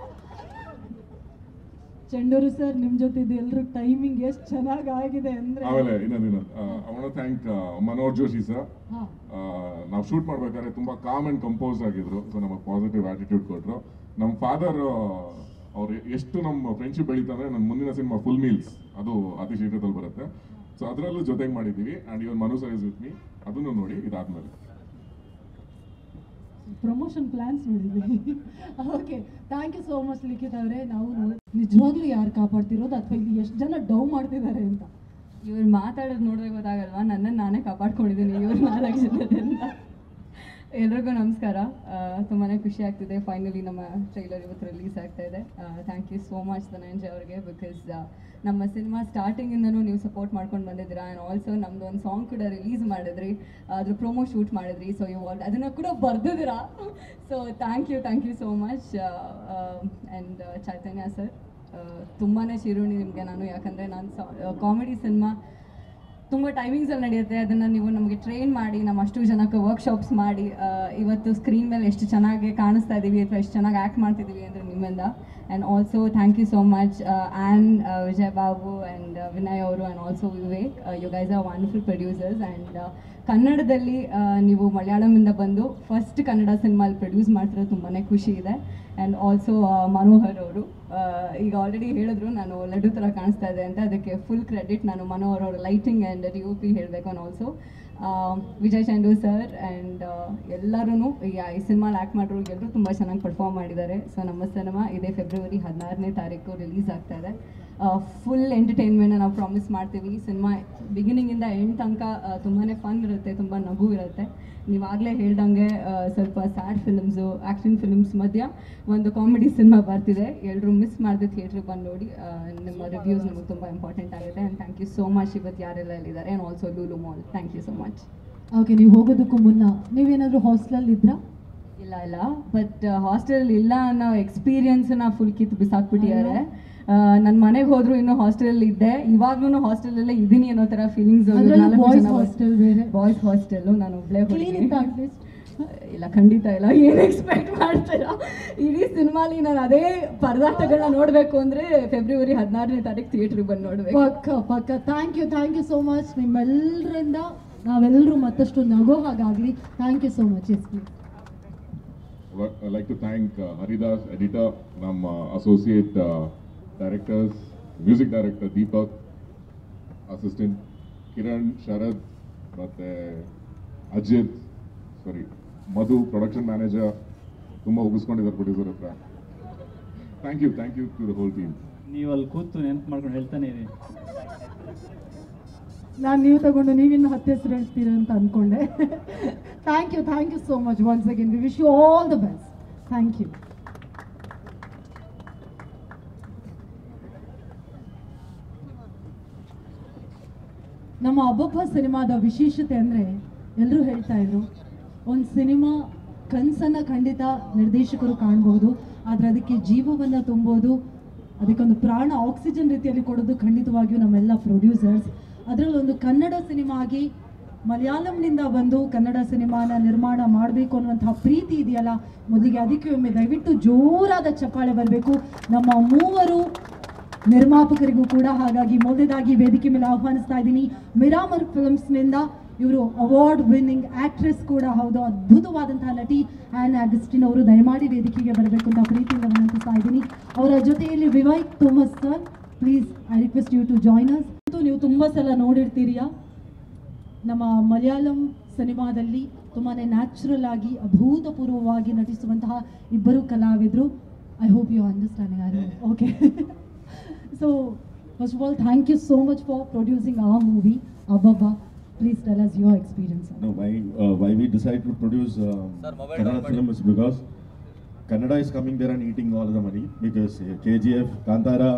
ಚೆಂಡೂರು ಸರ್, ನಿಮ್ಮ ಜೊತೆ ಇದು ಎಲ್ಲರೂ ಟೈಮಿಂಗ್ ಎಷ್ಟು ಚೆನ್ನಾಗಿದೆ ಅಂದರೆ. ಆಮೇಲೆ ಇನ್ನೊಂದು I want to thank Manoj Joshi sir. ನಾವು ಶೂಟ್ ಮಾಡ್ಬೇಕಾದ್ರೆ ತುಂಬ ಕಾಮ್ ಆ್ಯಂಡ್ ಕಂಪೋಸ್ ಆಗಿದ್ರು. ಸೊ ನಮಗೆ ಪಾಸಿಟಿವ್ ಆಟಿಟ್ಯೂಡ್ ಕೊಟ್ಟರು. ನಮ್ಮ ಫಾದರ್ ಅವ್ರು ಎಷ್ಟು ನಮ್ಮ ಫ್ರೆಂಡ್ಶಿಪ್ ಬೆಳೀತಂದ್ರೆ, ನನ್ನ ಮುಂದಿನ ಸಿನಿಮಾ ಫುಲ್ ಮೀಲ್ಸ್ ಅದು ಅತಿ ಶೀಘ್ರದಲ್ಲಿ ಬರುತ್ತೆ. ಸೊ ಅದರಲ್ಲೂ ಜೊತೆಗೆ ಮಾಡಿದ್ದೀವಿ. And even Manu sir is with me, ಅದನ್ನು ನೋಡಿ ಇದಾದ್ಮೇಲೆ. ಪ್ರಮೋಷನ್ ಪ್ಲ್ಯಾನ್ಸ್ ನೋಡಿದ್ವಿ. Okay, thank you so much Likhith ಅವರೇ. ನಾವು ನಿಜವಾಗ್ಲೂ ಯಾರು ಕಾಪಾಡ್ತಿರೋದು ಅಥವಾ ಇಲ್ಲಿ ಎಷ್ಟು ಜನ ಡವ್ ಮಾಡ್ತಿದ್ದಾರೆ ಅಂತ ಇವ್ರು ಮಾತಾಡೋದು ನೋಡಿದ್ರೆ ಗೊತ್ತಾಗಲ್ವಾ, ನನ್ನನ್ನು ನಾನೇ ಕಾಪಾಡ್ಕೊಂಡಿದ್ದೀನಿ ಇವ್ರು 4 ಜನದಿಂದ. ಎಲ್ರಿಗೂ ನಮಸ್ಕಾರ. ತುಂಬಾ ಖುಷಿ ಆಗ್ತಿದೆ, ಫೈನಲಿ ನಮ್ಮ ಟ್ರೈಲರ್ ಇವತ್ತು ರಿಲೀಸ್ ಆಗ್ತಾ ಇದೆ. Thank you so much Dhananjay ಅವ್ರಿಗೆ, ಬಿಕಾಸ್ ನಮ್ಮ ಸಿನಿಮಾ ಸ್ಟಾರ್ಟಿಂಗಿಂದನೂ ನೀವು ಸಪೋರ್ಟ್ ಮಾಡ್ಕೊಂಡು ಬಂದಿದ್ದೀರಾ. ಆ್ಯಂಡ್ ಆಲ್ಸೋ ನಮ್ಮದು ಒಂದು ಸಾಂಗ್ ಕೂಡ ರಿಲೀಸ್ ಮಾಡಿದ್ರಿ, ಅದ್ರ ಪ್ರೊಮೋ ಶೂಟ್ ಮಾಡಿದ್ರಿ. ಸೊ ಯು ಅದನ್ನು ಕೂಡ ಬರ್ದಿದ್ದೀರಾ. So thank you so much. And Chaitanya sir, ತುಂಬಾ ಚಿರುಣಿ ನಿಮಗೆ ನಾನು, ಯಾಕಂದರೆ ನಾನು ಕಾಮಿಡಿ ಸಿನಿಮಾ ತುಂಬ ಟೈಮಿಂಗ್ಸಲ್ಲಿ ನಡೆಯುತ್ತೆ, ಅದನ್ನು ನೀವು ನಮಗೆ ಟ್ರೈನ್ ಮಾಡಿ ನಮ್ಮ ಅಷ್ಟು ಜನಕ್ಕೆ ವರ್ಕ್ಶಾಪ್ಸ್ ಮಾಡಿ ಇವತ್ತು ಸ್ಕ್ರೀನ್ ಮೇಲೆ ಎಷ್ಟು ಚೆನ್ನಾಗಿ ಕಾಣಿಸ್ತಾ ಇದ್ದೀವಿ ಅಥವಾ ಎಷ್ಟು ಚೆನ್ನಾಗಿ ಆ್ಯಕ್ಟ್ ಮಾಡ್ತಿದ್ದೀವಿ ಅಂದರೆ ನಿಮ್ಮಿಂದ. And also thank you so much and Vijay Babu and Vinay ಅವರು and also Vivek. You guys are wonderful producers. And ಕನ್ನಡದಲ್ಲಿ ನೀವು ಮಲಯಾಳಮಿಂದ ಬಂದು ಫಸ್ಟ್ ಕನ್ನಡ ಸಿನಿಮಾಲ್ಲಿ ಪ್ರೊಡ್ಯೂಸ್ ಮಾಡ್ತಿರೋದು ತುಂಬಾ ಖುಷಿ ಇದೆ. ಆ್ಯಂಡ್ ಆಲ್ಸೋ ಮನೋಹರ್ ಅವರು, ಈಗ ಆಲ್ರೆಡಿ ಹೇಳಿದ್ರು ನಾನು ಲಡ್ಡು ಥರ ಕಾಣಿಸ್ತಾ ಇದೆ ಅಂತ, ಅದಕ್ಕೆ ಫುಲ್ ಕ್ರೆಡಿಟ್ ನಾನು ಮನೋಹರ್ ಅವರು ಲೈಟಿಂಗ್ ಆ್ಯಂಡ್ DOP ಹೇಳಬೇಕು. ಆ್ಯಂಡ್ ಆಲ್ಸೋ ವಿಜಯ್ ಚಂಡು ಸರ್ ಆ್ಯಂಡ್ ಎಲ್ಲರೂ ಈ ಸಿನಿಮಾಲಿ ಆ್ಯಕ್ಟ್ ಮಾಡಿದ್ರು ಎಲ್ಲರೂ ತುಂಬ ಚೆನ್ನಾಗಿ ಪರ್ಫಾರ್ಮ್ ಮಾಡಿದ್ದಾರೆ. ಸೊ ನಮ್ಮ ಸಿನಿಮಾ ಇದೇ ಫೆಬ್ರವರಿ 16ನೇ ತಾರೀಕು ರಿಲೀಸ್ ಆಗ್ತಾ ಇದೆ. ಫುಲ್ ಎಂಟರ್ಟೈನ್ಮೆಂಟ್ನ ನಾವು ಪ್ರಾಮಿಸ್ ಮಾಡ್ತೀವಿ. ಸಿನಿಮಾ ಬಿಗಿನಿಂಗಿಂದ ಎಂಡ್ ತನಕ ತುಂಬಾ ಫನ್ ಇರುತ್ತೆ, ತುಂಬ ನಗು ಇರುತ್ತೆ. ನೀವಾಗಲೇ ಹೇಳ್ದಂಗೆ ಸ್ವಲ್ಪ ಸ್ಯಾಡ್ ಫಿಲ್ಮ್ಸು, ಆ್ಯಕ್ಷನ್ ಫಿಲ್ಮ್ಸ್ ಮಧ್ಯ ಒಂದು ಕಾಮಿಡಿ ಸಿನಿಮಾ ಬರ್ತಿದೆ. ಎಲ್ಲರೂ ಮಿಸ್ ಮಾಡಿದೆ ಥಿಯೇಟ್ರಿಗೆ ಬಂದು ನೋಡಿ. ನಿಮ್ಮ ರಿವ್ಯೂಸ್ ನಮಗೆ ತುಂಬ ಇಂಪಾರ್ಟೆಂಟ್ ಆಗಿದೆ. And thank you so much ಇವತ್ತು ಯಾರೆಲ್ಲ ಇಲ್ಲಿದ್ದಾರೆ. And also Lulu mall, thank you so much. Okay, ನೀವು ಹೋಗೋದಕ್ಕೂ ಮುನ್ನ ನೀವೇನಾದರೂ ಹಾಸ್ಟೆಲಲ್ಲಿ ಇದ್ರಾ? ಇಲ್ಲ, ಬಟ್ ಹಾಸ್ಟೆಲ್ ಇಲ್ಲ ಅನ್ನೋ ಎಕ್ಸ್ಪೀರಿಯನ್ಸ್ನ ಫುಲ್ ಕಿತ್ತು ಬಿಸಾಕ್ಬಿಟ್ಟಿದ್ದಾರೆ. ನನ್ನ ಮನೆಗೆ ಹೋದ್ರು ಇನ್ನೂ ಹಾಸ್ಟೆಲಲ್ಲಿ ಇದ್ದೆ, ಇವಾಗ್ಲೂ ಹಾಸ್ಟೆಲಲ್ಲೇ ಇದ್ದೀನಿ ಅನ್ನೋ ಥರ ಫೀಲಿಂಗ್ಸ್. ಬಾಯ್ಸ್ ಹಾಸ್ಟೆಲ್ ಬೇರೆ, ಬಾಯ್ಸ್ ಹಾಸ್ಟೆಲ್ಲು ನಾನು ಒಬ್ಬಳೇ ಹೋಗ್ತೀನಿ. ಇಲ್ಲ, ಖಂಡಿತ ಇಲ್ಲ. ಏನು ಎಕ್ಸ್ಪೆಕ್ಟ್ ಮಾಡ್ತೀರಾ? ಇಡೀ ಸಿನಿಮಾಲಿ ನಾನು ಅದೇ ಪದಾರ್ಥಗಳನ್ನ ನೋಡಬೇಕು ಅಂದರೆ ಫೆಬ್ರವರಿ 16ನೇ ತಾರೀಕು ಥಿಯೇಟ್ರಿಗೆ ಬಂದು ನೋಡಬೇಕು. ಪಕ್ಕ. Thank you so much. ನಿಮ್ಮೆಲ್ಲರಿಂದ ನಾವೆಲ್ಲರೂ ಮತ್ತಷ್ಟು ನಗೋ ಹಾಗಾಗಲಿ. Thank you so much. Yes please. I'd like to thank Haridas, editor, ನಮ್ಮ associate directors, music director Deepak, assistant Kiran, Sharad, ಮತ್ತೆ ಅಜಿತ್, ಮಧು, ಪ್ರೊಡಕ್ಷನ್ ಮ್ಯಾನೇಜರ್, ತುಂಬ ಉಗಿಸ್ಕೊಂಡಿದ್ದಾರೆ ಪ್ರೊಡ್ಯೂಸರ್ ಹತ್ರ. Thank you to the whole team. ನೀವು ಅಲ್ಲಿ ಕೂತು ನೆನಪು ಮಾಡ್ಕೊಂಡು ಹೇಳ್ತಾನೆ ಇರಿ. ನಾನು ನೀವು ತಗೊಂಡು ನೀವಿನ್ನು 10 ಹೆಸರು ಹೇಳ್ತೀರ ಅಂತ ಅಂದ್ಕೊಂಡೆ. Thank you so much once again. We wish you all the best. Thank you. ನಮ್ಮ ಅಬ್ಬಬ್ಬ ಸಿನಿಮಾದ ವಿಶೇಷತೆ ಅಂದರೆ ಎಲ್ಲರೂ ಹೇಳ್ತಾ ಇದ್ರು, ಒಂದು ಸಿನಿಮಾ ಕನಸನ್ನು ಖಂಡಿತ ನಿರ್ದೇಶಕರು ಕಾಣ್ಬೋದು, ಆದರೆ ಅದಕ್ಕೆ ಜೀವವನ್ನು ತುಂಬೋದು, ಅದಕ್ಕೊಂದು ಪ್ರಾಣ ಆಕ್ಸಿಜನ್ ರೀತಿಯಲ್ಲಿ ಕೊಡೋದು ಖಂಡಿತವಾಗಿಯೂ ನಮ್ಮೆಲ್ಲ ಪ್ರೊಡ್ಯೂಸರ್ಸ್. ಅದರಲ್ಲೊಂದು ಕನ್ನಡ ಸಿನಿಮಾ ಆಗಿ ಮಲಯಾಳಂನಿಂದ ಬಂದು ಕನ್ನಡ ಸಿನಿಮಾನ ನಿರ್ಮಾಣ ಮಾಡಬೇಕು ಅನ್ನುವಂತಹ ಪ್ರೀತಿ ಇದೆಯಲ್ಲ, ಮೊದಲಿಗೆ ಅದಕ್ಕೆ ಒಮ್ಮೆ ದಯವಿಟ್ಟು ಜೋರಾದ ಚಪ್ಪಾಳೆ ಬರಬೇಕು ನಮ್ಮ ಮೂವರು ನಿರ್ಮಾಪಕರಿಗೂ ಕೂಡ. ಹಾಗಾಗಿ ಮೊದಲಾಗಿ ವೇದಿಕೆ ಮೇಲೆ ಆಹ್ವಾನಿಸ್ತಾ ಇದ್ದೀನಿ ಮಿರಾಮರ್ ಫಿಲ್ಮ್ಸ್ನಿಂದ, ಇವರು ಅವಾರ್ಡ್ ವಿನ್ನಿಂಗ್ ಆಕ್ಟ್ರೆಸ್ ಕೂಡ ಹೌದು, ಅದ್ಭುತವಾದಂತಹ ನಟಿ ಆ್ಯನ್ ಅಗಸ್ಟಿನ್ ಅವರು ದಯಮಾಡಿ ವೇದಿಕೆಗೆ ಬರಬೇಕು ಅಂತ ಪ್ರೀತಿಯಿಂದ ವಿನಂತಿಸ್ತಾ ಇದ್ದೀನಿ. ಅವರ ಜೊತೆಯಲ್ಲಿ Vivek Thomas sir, please I request you to join us. ನೀವು ತುಂಬ ಸಲ ನೋಡಿರ್ತೀರಿಯಾ, ನಮ್ಮ ಮಲಯಾಳಂ ಸಿನಿಮಾದಲ್ಲಿ ತುಂಬಾ ನ್ಯಾಚುರಲ್ ಆಗಿ ಅಭೂತಪೂರ್ವವಾಗಿ ನಟಿಸುವಂತಹ ಇಬ್ಬರು ಕಲಾವಿದರು. I hope you understanding. I okay. So, first of all, thank you so much for producing our movie, Ababa. Please tell us your experience. No, why we decided to produce Kannada film is because Kannada is coming there and eating all the money, because KGF, Kantara,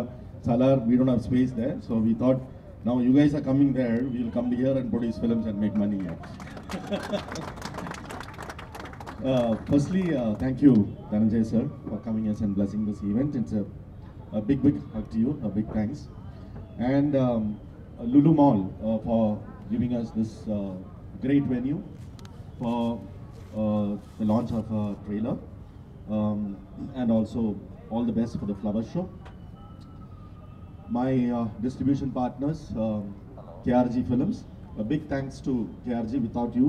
Salar, we don't have space there. So we thought, now you guys are coming there, we will come here and produce films and make money here. Firstly, thank you, Dhananjay sir, for coming us and blessing this event. It's a big hug to you, a big thanks. And Lulu Mall for giving us this great venue for the launch of a trailer, and also all the best for the flower show. My distribution partners, KRG Films, a big thanks to KRG. Without you,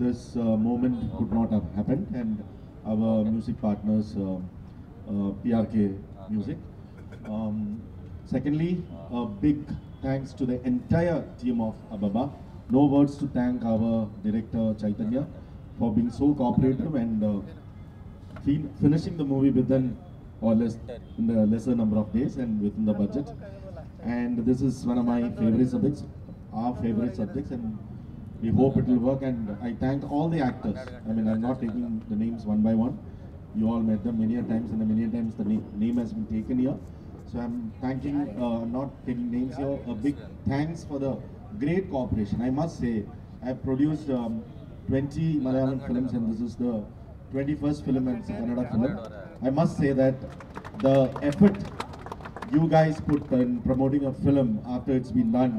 this moment could not have happened. And our music partners, PRK Music. Secondly, a big thanks to the entire team of Ababa. No words to thank our director Chaitanya, for being so cooperative and finishing the movie within or less in the lesser number of days and within the budget. And this is one of my favorite subjects, our favorite subjects, and we hope it will work. And I thank all the actors. I mean, I'm not taking the names one by one. You all met them many a times, and many a times the name has been taken here. So I'm thanking, not taking names here. A big thanks for the great cooperation. I must say, I've produced 20 Malayalam films, and this is the 21st film and Kannada film. I must say that the effort you guys put in promoting a film after it's been done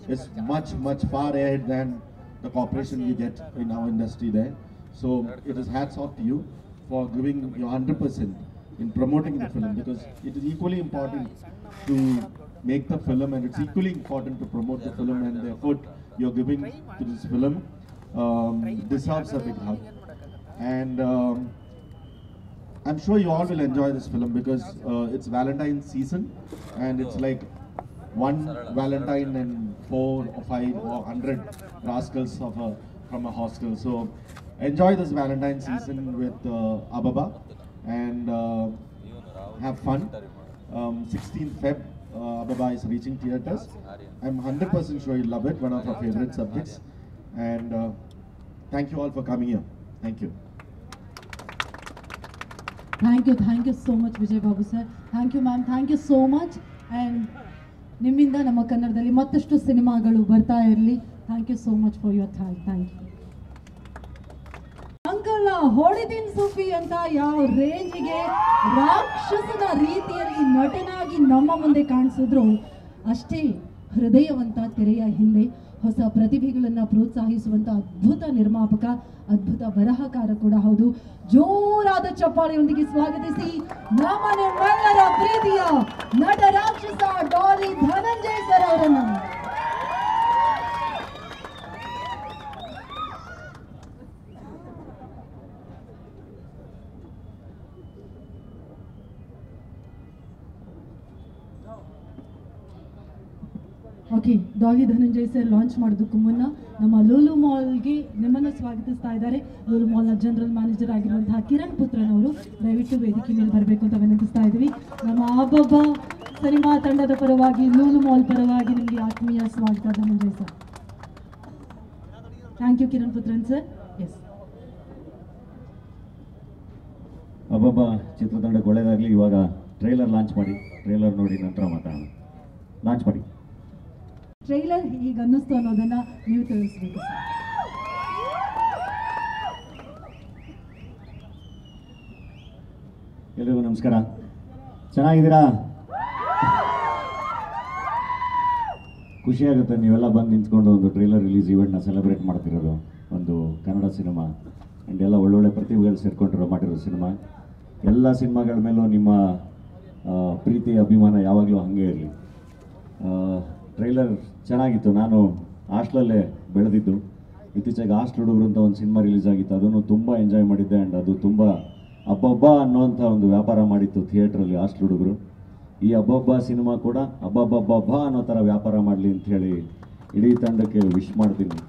is much far ahead than the cooperation you get in our industry there. So it is hats off to you for giving your 100% in promoting the film, because it is equally important to make the film, and it's equally important to promote the film, and the effort you're giving to this film deserves a big hug. And I'm sure you all will enjoy this film because it's Valentine's season, and it's like one Valentine and 4 or 5 or 100 rascals from a hostel. So enjoy this Valentine's season with Ababa and have fun. 16th Feb, Ababa is reaching theatres. I'm 100% sure you'll love it, one of our favorite subjects. And thank you all for coming here. Thank you. Thank you so much, Vijay Babu sir. Thank you, ma'am. Thank you so much. And ನಿಮ್ಮಿಂದ ನಮ್ಮ ಕನ್ನಡದಲ್ಲಿ ಮತ್ತಷ್ಟು ಸಿನಿಮಾಗಳು ಬರ್ತಾ ಇರಲಿ. Thank you so much for your time. Thank you. Uncle ಹೊಡಿದೀನ್ ಸೂಫಿ ಅಂತ ಯಾವ ರೇಂಜಿಗೆ ರಾಕ್ಷಸನ ರೀತಿಯಲ್ಲಿ ನಟನಾಗಿ ನಮ್ಮ ಮುಂದೆ ಕಾಣಿಸಿದ್ರು, ಅಷ್ಟೇ ಹೃದಯವಂತ ತೆರೆಯ ಹಿಂದೆ ಹೊಸ ಪ್ರತಿಭೆಗಳನ್ನು ಪ್ರೋತ್ಸಾಹಿಸುವಂತ ಅದ್ಭುತ ನಿರ್ಮಾಪಕ, ಅದ್ಭುತ ಬರಹಕಾರ ಕೂಡ ಹೌದು. ಜೋರಾದ ಚಪ್ಪಾಳೆಯೊಂದಿಗೆ ಸ್ವಾಗತಿಸಿ ನಮ್ಮ ನಿಮ್ಮೆಲ್ಲರ ಪ್ರೀತಿಯ ನಟ ರಾಕ್ಷಸ ಡಾಲಿ ಧನಂಜಯ್ ಸರ್ ಅವರನ್ನು. Okay, Dolly Dhananjay sir launch ಮಾಡೋದಕ್ಕೂ ಮುನ್ನ ನಮ್ಮ ಲೂಲು ಮಾಲ್ಗೆ ನಿಮ್ಮನ್ನು ಸ್ವಾಗತಿಸ್ತಾ ಇದ್ದಾರೆ. ಲೂಲು ಮಾಲ್ನ ಜನರಲ್ ಮ್ಯಾನೇಜರ್ ಆಗಿರುವಂತಹ ಕಿರಣ್ ಪುತ್ರನ್ ಅವರು ದಯವಿಟ್ಟು ವೇದಿಕೆ ಮೇಲೆ ಬರಬೇಕು ಅಂತ ವಿನಂತಿಸ್ತಾ ಇದ್ವಿ. ನಮ್ಮ ಅಬ್ಬಬ್ಬ ಸಿನಿಮಾ ತಂಡದ ಪರವಾಗಿ, ಲೂಲು ಮಾಲ್ ಪರವಾಗಿ ನಿಮಗೆ ಆತ್ಮೀಯ ಸ್ವಾಗತ Dhananjay sir. Thank you Kiran Puthran sir. Yes, Abbabba ಚಿತ್ರತಂಡಕ್ಕೆ ಒಳ್ಳೆಯದಾಗಲಿ. ಇವಾಗ ಟ್ರೈಲರ್ ಲಾಂಚ್ ಮಾಡಿ, ಟ್ರೈಲರ್ ನೋಡಿ ನಂತರ ಮಾತಾಡೋಣ. ಲಾಂಚ್ ಮಾಡಿ. ಟ್ರೈಲರ್ ಈಗ ಅನ್ನಿಸ್ತು ಅನ್ನೋದನ್ನ ನೀವು ತಿಳಿಸ್ಬೇಕು ಸರ್. ಎಲ್ರಿಗೂ ನಮಸ್ಕಾರ. ಚೆನ್ನಾಗಿದ್ದೀರಾ? ಖುಷಿಯಾಗುತ್ತೆ ನೀವೆಲ್ಲ ಬಂದು ನಿಂತ್ಕೊಂಡು ಒಂದು ಟ್ರೈಲರ್ ರಿಲೀಸ್ ಈವೆಂಟ್ನ ಸೆಲೆಬ್ರೇಟ್ ಮಾಡ್ತಿರೋದು. ಒಂದು ಕನ್ನಡ ಸಿನಿಮಾ ಆ್ಯಂಡ್ ಎಲ್ಲ ಒಳ್ಳೊಳ್ಳೆ ಪ್ರತಿಭೆಗಳು ಸೇರ್ಕೊಂಡಿರೋ ಮಾಡಿರೋ ಸಿನಿಮಾ. ಎಲ್ಲ ಸಿನಿಮಾಗಳ ಮೇಲೂ ನಿಮ್ಮ ಪ್ರೀತಿ ಅಭಿಮಾನ ಯಾವಾಗಲೂ ಹಾಗೆ ಇರಲಿ. ಟ್ರೈಲರ್ ಚೆನ್ನಾಗಿತ್ತು. ನಾನು ಹಾಸ್ಟೆಲಲ್ಲೇ ಬೆಳೆದಿದ್ದು. ಇತ್ತೀಚೆಗೆ ಹಾಸ್ಟೆಲ್ ಹುಡುಗರು ಅಂತ ಒಂದು ಸಿನಿಮಾ ರಿಲೀಸ್ ಆಗಿತ್ತು, ಅದನ್ನು ತುಂಬ ಎಂಜಾಯ್ ಮಾಡಿದ್ದೆ. ಆ್ಯಂಡ್ ಅದು ತುಂಬ ಅಬ್ಬಬ್ಬ ಅನ್ನೋವಂಥ ಒಂದು ವ್ಯಾಪಾರ ಮಾಡಿತ್ತು ಥಿಯೇಟ್ರಲ್ಲಿ ಹಾಸ್ಟೆಲ್ ಹುಡುಗರು. ಈ ಅಬ್ಬಬ್ಬ ಸಿನಿಮಾ ಕೂಡ ಅಬ್ಬಬ್ಬಬ್ಬ ಅನ್ನೋ ಥರ ವ್ಯಾಪಾರ ಮಾಡಲಿ ಅಂಥೇಳಿ ಇಡೀ ತಂಡಕ್ಕೆ ವಿಶ್ ಮಾಡ್ತೀನಿ.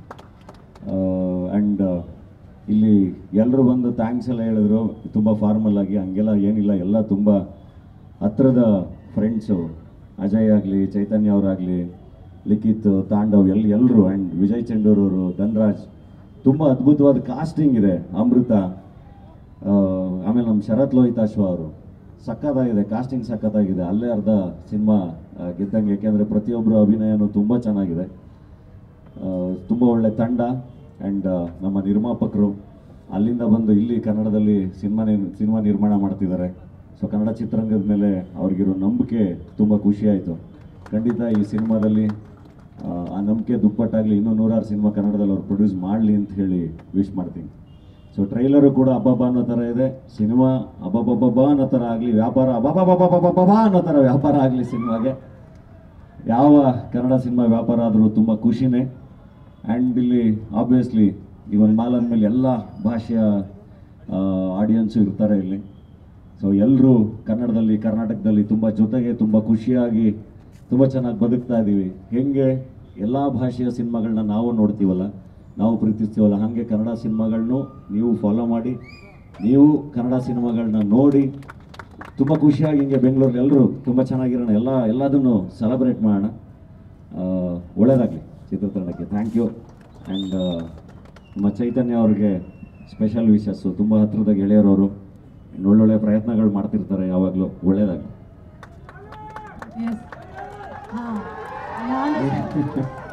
ಆ್ಯಂಡ್ ಇಲ್ಲಿ ಎಲ್ಲರೂ ಬಂದು ಥ್ಯಾಂಕ್ಸ್ ಎಲ್ಲ ಹೇಳಿದ್ರು, ತುಂಬ ಫಾರ್ಮಲ್ ಆಗಿ. ಹಂಗೆಲ್ಲ ಏನಿಲ್ಲ, ಎಲ್ಲ ತುಂಬ ಹತ್ತಿರದ ಫ್ರೆಂಡ್ಸು. ಅಜಯ್ ಆಗಲಿ, ಚೈತನ್ಯ ಅವರಾಗಲಿ, ಲಿಖಿತ್, ತಾಂಡವ್, ಎಲ್ಲರೂ. ಆ್ಯಂಡ್ ವಿಜಯ್ ಚೆಂಡೂರವರು, ಧನ್ರಾಜ್, ತುಂಬ ಅದ್ಭುತವಾದ ಕಾಸ್ಟಿಂಗ್ ಇದೆ. ಅಮೃತ, ಆಮೇಲೆ ನಮ್ಮ ಶರತ್ ಲೋಹಿತಾಶ್ವ ಅವರು, ಸಖತ್ತಾಗಿದೆ ಕಾಸ್ಟಿಂಗ್, ಸಖತ್ತಾಗಿದೆ. ಅಲ್ಲೇ ಅರ್ಧ ಸಿನಿಮಾ ಗೆದ್ದಂಗೆ. ಏಕೆಂದರೆ ಪ್ರತಿಯೊಬ್ಬರು ಅಭಿನಯನೂ ತುಂಬ ಚೆನ್ನಾಗಿದೆ. ತುಂಬ ಒಳ್ಳೆ ತಂಡ. ಆ್ಯಂಡ್ ನಮ್ಮ ನಿರ್ಮಾಪಕರು ಅಲ್ಲಿಂದ ಬಂದು ಇಲ್ಲಿ ಕನ್ನಡದಲ್ಲಿ ಸಿನಿಮಾ ನಿರ್ಮಾಣ ಮಾಡ್ತಿದ್ದಾರೆ. ಸೊ ಕನ್ನಡ ಚಿತ್ರರಂಗದ ಮೇಲೆ ಅವ್ರಿಗಿರೋ ನಂಬಿಕೆ ತುಂಬ ಖುಷಿಯಾಯಿತು. ಖಂಡಿತ ಈ ಸಿನಿಮಾದಲ್ಲಿ ಆ ನಂಬಿಕೆ ದುಪ್ಪಟ್ಟಾಗಲಿ. ಇನ್ನೂ 106 ಸಿನಿಮಾ ಕನ್ನಡದಲ್ಲಿ ಅವ್ರು ಪ್ರೊಡ್ಯೂಸ್ ಮಾಡಲಿ ಅಂತ ಹೇಳಿ ವಿಶ್ ಮಾಡ್ತೀನಿ. ಸೊ ಟ್ರೈಲರು ಕೂಡ ಅಬ್ಬಬ್ಬ ಅನ್ನೋ ಥರ ಇದೆ, ಸಿನಿಮಾ ಅಬ್ಬಬ್ಬಬ್ಬ ಅನ್ನೋ ಥರ ಆಗಲಿ, ವ್ಯಾಪಾರ ಅಬ್ಬಬ್ಬಬ್ಬಬ್ಬಬ್ಬ ಅನ್ನೋ ಥರ ವ್ಯಾಪಾರ ಆಗಲಿ ಸಿನಿಮಾಗೆ. ಯಾವ ಕನ್ನಡ ಸಿನಿಮಾ ವ್ಯಾಪಾರ ಆದರೂ ತುಂಬ ಖುಷಿನೇ. ಆ್ಯಂಡ್ ಇಲ್ಲಿ ಆಬ್ವಿಯಸ್ಲಿ ಈ ಒಂದು ಮಾಲ್ ಅಂದಮೇಲೆ ಎಲ್ಲ ಭಾಷೆಯ ಆಡಿಯನ್ಸು ಇರ್ತಾರೆ ಇಲ್ಲಿ. ಸೊ ಎಲ್ಲರೂ ಕನ್ನಡದಲ್ಲಿ, ಕರ್ನಾಟಕದಲ್ಲಿ ತುಂಬ ಜೊತೆಗೆ ತುಂಬ ಖುಷಿಯಾಗಿ ತುಂಬ ಚೆನ್ನಾಗಿ ಬದುಕ್ತಾ ಇದ್ದೀವಿ. ಹೇಗೆ ಎಲ್ಲ ಭಾಷೆಯ ಸಿನಿಮಾಗಳನ್ನ ನಾವು ನೋಡ್ತೀವಲ್ಲ, ನಾವು ಪ್ರೀತಿಸ್ತೀವಲ್ಲ ಹಾಗೆ ಕನ್ನಡ ಸಿನಿಮಾಗಳನ್ನೂ ನೀವು ಫಾಲೋ ಮಾಡಿ, ನೀವು ಕನ್ನಡ ಸಿನಿಮಾಗಳನ್ನ ನೋಡಿ ತುಂಬ ಖುಷಿಯಾಗಿ ಹಿಂಗೆ ಬೆಂಗಳೂರಲ್ಲಿ ಎಲ್ಲರೂ ತುಂಬ ಚೆನ್ನಾಗಿರೋಣ, ಎಲ್ಲದನ್ನು ಸೆಲೆಬ್ರೇಟ್ ಮಾಡೋಣ. ಒಳ್ಳೆಯದಾಗಲಿ ಚಿತ್ರತಂಡಕ್ಕೆ. Thank you. ಆ್ಯಂಡ್ ನಮ್ಮ ಚೈತನ್ಯ ಅವ್ರಿಗೆ ಸ್ಪೆಷಲ್ ವಿಶಸ್ಸು. ತುಂಬ ಹತ್ತಿರದ ಗೆಳೆಯರವರು, ಒಳ್ಳೊಳ್ಳೆ ಪ್ರಯತ್ನಗಳು ಮಾಡ್ತಿರ್ತಾರೆ ಯಾವಾಗಲೂ. ಒಳ್ಳೆಯದಾಗಲಿ.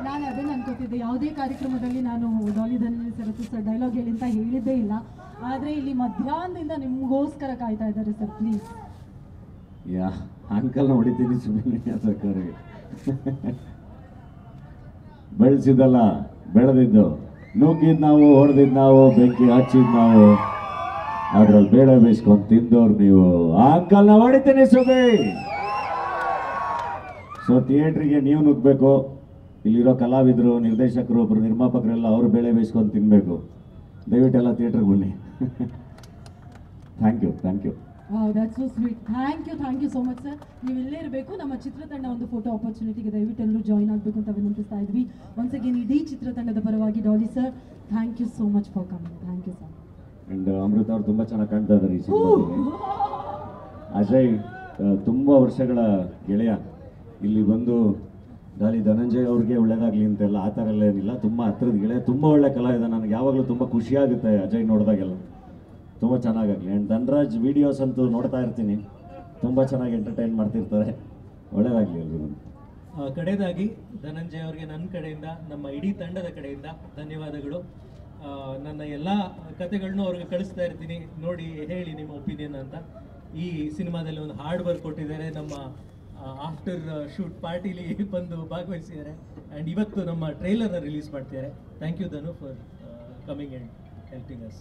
ನಾನು ಅದನ್ನು ಅನ್ಕೋತಿದ್ದೆ, ಯಾವುದೇ ಕಾರ್ಯಕ್ರಮದಲ್ಲಿ ನಾನು ಡಾಲಿ ಧನಂಜಯ ಸರ್ ಡೈಲಾಗ್ ಹೇಳಿ ಅಂತ ಹೇಳಿದ್ದೇ ಇಲ್ಲ, ಆದರೆ ಇಲ್ಲಿ ಮಧ್ಯಾಹ್ನದಿಂದ ನಿಮಗೋಸ್ಕರ ಕಾಯ್ತಾ ಇದ್ದಾರೆ ಸರ್. ಪ್ಲೀಸ್. ಅಂಕಲ್ನ ಹೊಡಿತೀನಿ ಸುಮ್ಮನೆ ಸರ್ಕಾರಿಗೆ. ಬೆಳೆಸಿದಲ್ಲ ಬೆಳೆದಿದ್ದು, ನುಗ್ಗಿದ್ದು ನಾವು, ಹೊಡೆದಿದ್ದು ನಾವು, ಬೆಂಕಿ ಹಚ್ಚಿದ್ದು ನಾವು, ಅದ್ರಲ್ಲಿ ಬೇಳೆ ಬೇಯಿಸ್ಕೊಂಡು ತಿಂದವ್ರು ನೀವು. ಆ ಅಂಕಲ್ನ ಹೊಡಿತೀನಿ ಸುಮ್ಮನೆ. ಸೊ ಥಿಯೇಟ್ರಿಗೆ ನೀವು ನುಗ್ಗಬೇಕು. ಇಲ್ಲಿರೋ ಕಲಾವಿದರು, ನಿರ್ದೇಶಕರು, ಒಬ್ಬರು ನಿರ್ಮಾಪಕರೆಲ್ಲ ಅವರು ಬೇಳೆ ಬೇಯಿಸ್ಕೊಂಡು ತಿನ್ನಬೇಕು. ದಯವಿಟ್ಟೆಲ್ಲ ಥಿಯೇಟ್ರಿಗೆ ಬನ್ನಿ. Thank you. Wow, that's so sweet. Thank you so much sir. ನೀವೆಲ್ಲೇ ಇರಬೇಕು. ನಮ್ಮ ಚಿತ್ರತಂಡ ಒಂದು ಫೋಟೋ ಆಪರ್ಚುನಿಟಿಗೆ ದಯವಿಟ್ಟು ಎಲ್ಲರೂ ಜಾಯ್ನ್ ಆಗಬೇಕು ಅಂತ ವಿನಂತಿಸ್ತಾ ಇದ್ವಿ. ಒನ್ಸ್ ಅಗೇನ್ ಇಡೀ ಚಿತ್ರತಂಡದ ಪರವಾಗಿ Dolly sir, thank you so much for coming. Thank you sir. And Amrita ಅವ್ರು ತುಂಬ ಚೆನ್ನಾಗಿ ಕಾಣ್ತಾ ಇದ್ದಾರೆ ಈ ಸಿನಿಮಾದಲ್ಲಿ. ಅಜಯ್ ತುಂಬ ವರ್ಷಗಳ ಗೆಳೆಯ, ಇಲ್ಲಿ ಬಂದು ಡಾಲಿ ಧನಂಜಯ್ ಅವ್ರಿಗೆ ಒಳ್ಳೇದಾಗಲಿ ಅಂತೆಲ್ಲ ಆ ಥರ ಎಲ್ಲ ಏನಿಲ್ಲ. ತುಂಬ ಹತ್ರದ ಗೆಳೆಯ, ತುಂಬ ಒಳ್ಳೆ ಕಲಾವಿದ. ನನಗೆ ಯಾವಾಗಲೂ ತುಂಬ ಖುಷಿಯಾಗುತ್ತೆ ಅಜಯ್ ನೋಡಿದಾಗೆಲ್ಲ. ತುಂಬ ಚೆನ್ನಾಗಾಗಲಿ. ಆ್ಯಂಡ್ ಧನರಾಜ್ ವೀಡಿಯೋಸ್ ಅಂತೂ ನೋಡ್ತಾ ಇರ್ತೀನಿ, ತುಂಬ ಚೆನ್ನಾಗಿ ಎಂಟರ್ಟೈನ್ ಮಾಡ್ತಿರ್ತಾರೆ. ಒಳ್ಳೆಯದಾಗಲಿ ಎಲ್ರಿಗೂ. ಕಡೆಯದಾಗಿ ಧನಂಜಯ್ ಅವರಿಗೆ ನನ್ನ ಕಡೆಯಿಂದ, ನಮ್ಮ ಇಡೀ ತಂಡದ ಕಡೆಯಿಂದ ಧನ್ಯವಾದಗಳು. ನನ್ನ ಎಲ್ಲ ಕತೆಗಳನ್ನೂ ಅವ್ರಿಗೆ ಕಳಿಸ್ತಾ ಇರ್ತೀನಿ, ನೋಡಿ ಹೇಳಿ ನಿಮ್ಮ ಒಪಿನಿಯನ್ ಅಂತ. ಈ ಸಿನಿಮಾದಲ್ಲಿ ಒಂದು ಹಾರ್ಡ್ ವರ್ಕ್ ಕೊಟ್ಟಿದ್ದಾರೆ. ನಮ್ಮ ಆಫ್ಟರ್ ಶೂಟ್ ಪಾರ್ಟಿಲಿ ಬಂದು ಭಾಗವಹಿಸಿದ್ದಾರೆ. ಆ್ಯಂಡ್ ಇವತ್ತು ನಮ್ಮ ಟ್ರೈಲರ್ನ ರಿಲೀಸ್ ಮಾಡ್ತಿದ್ದಾರೆ. Thank you Dhanu for coming and helping us.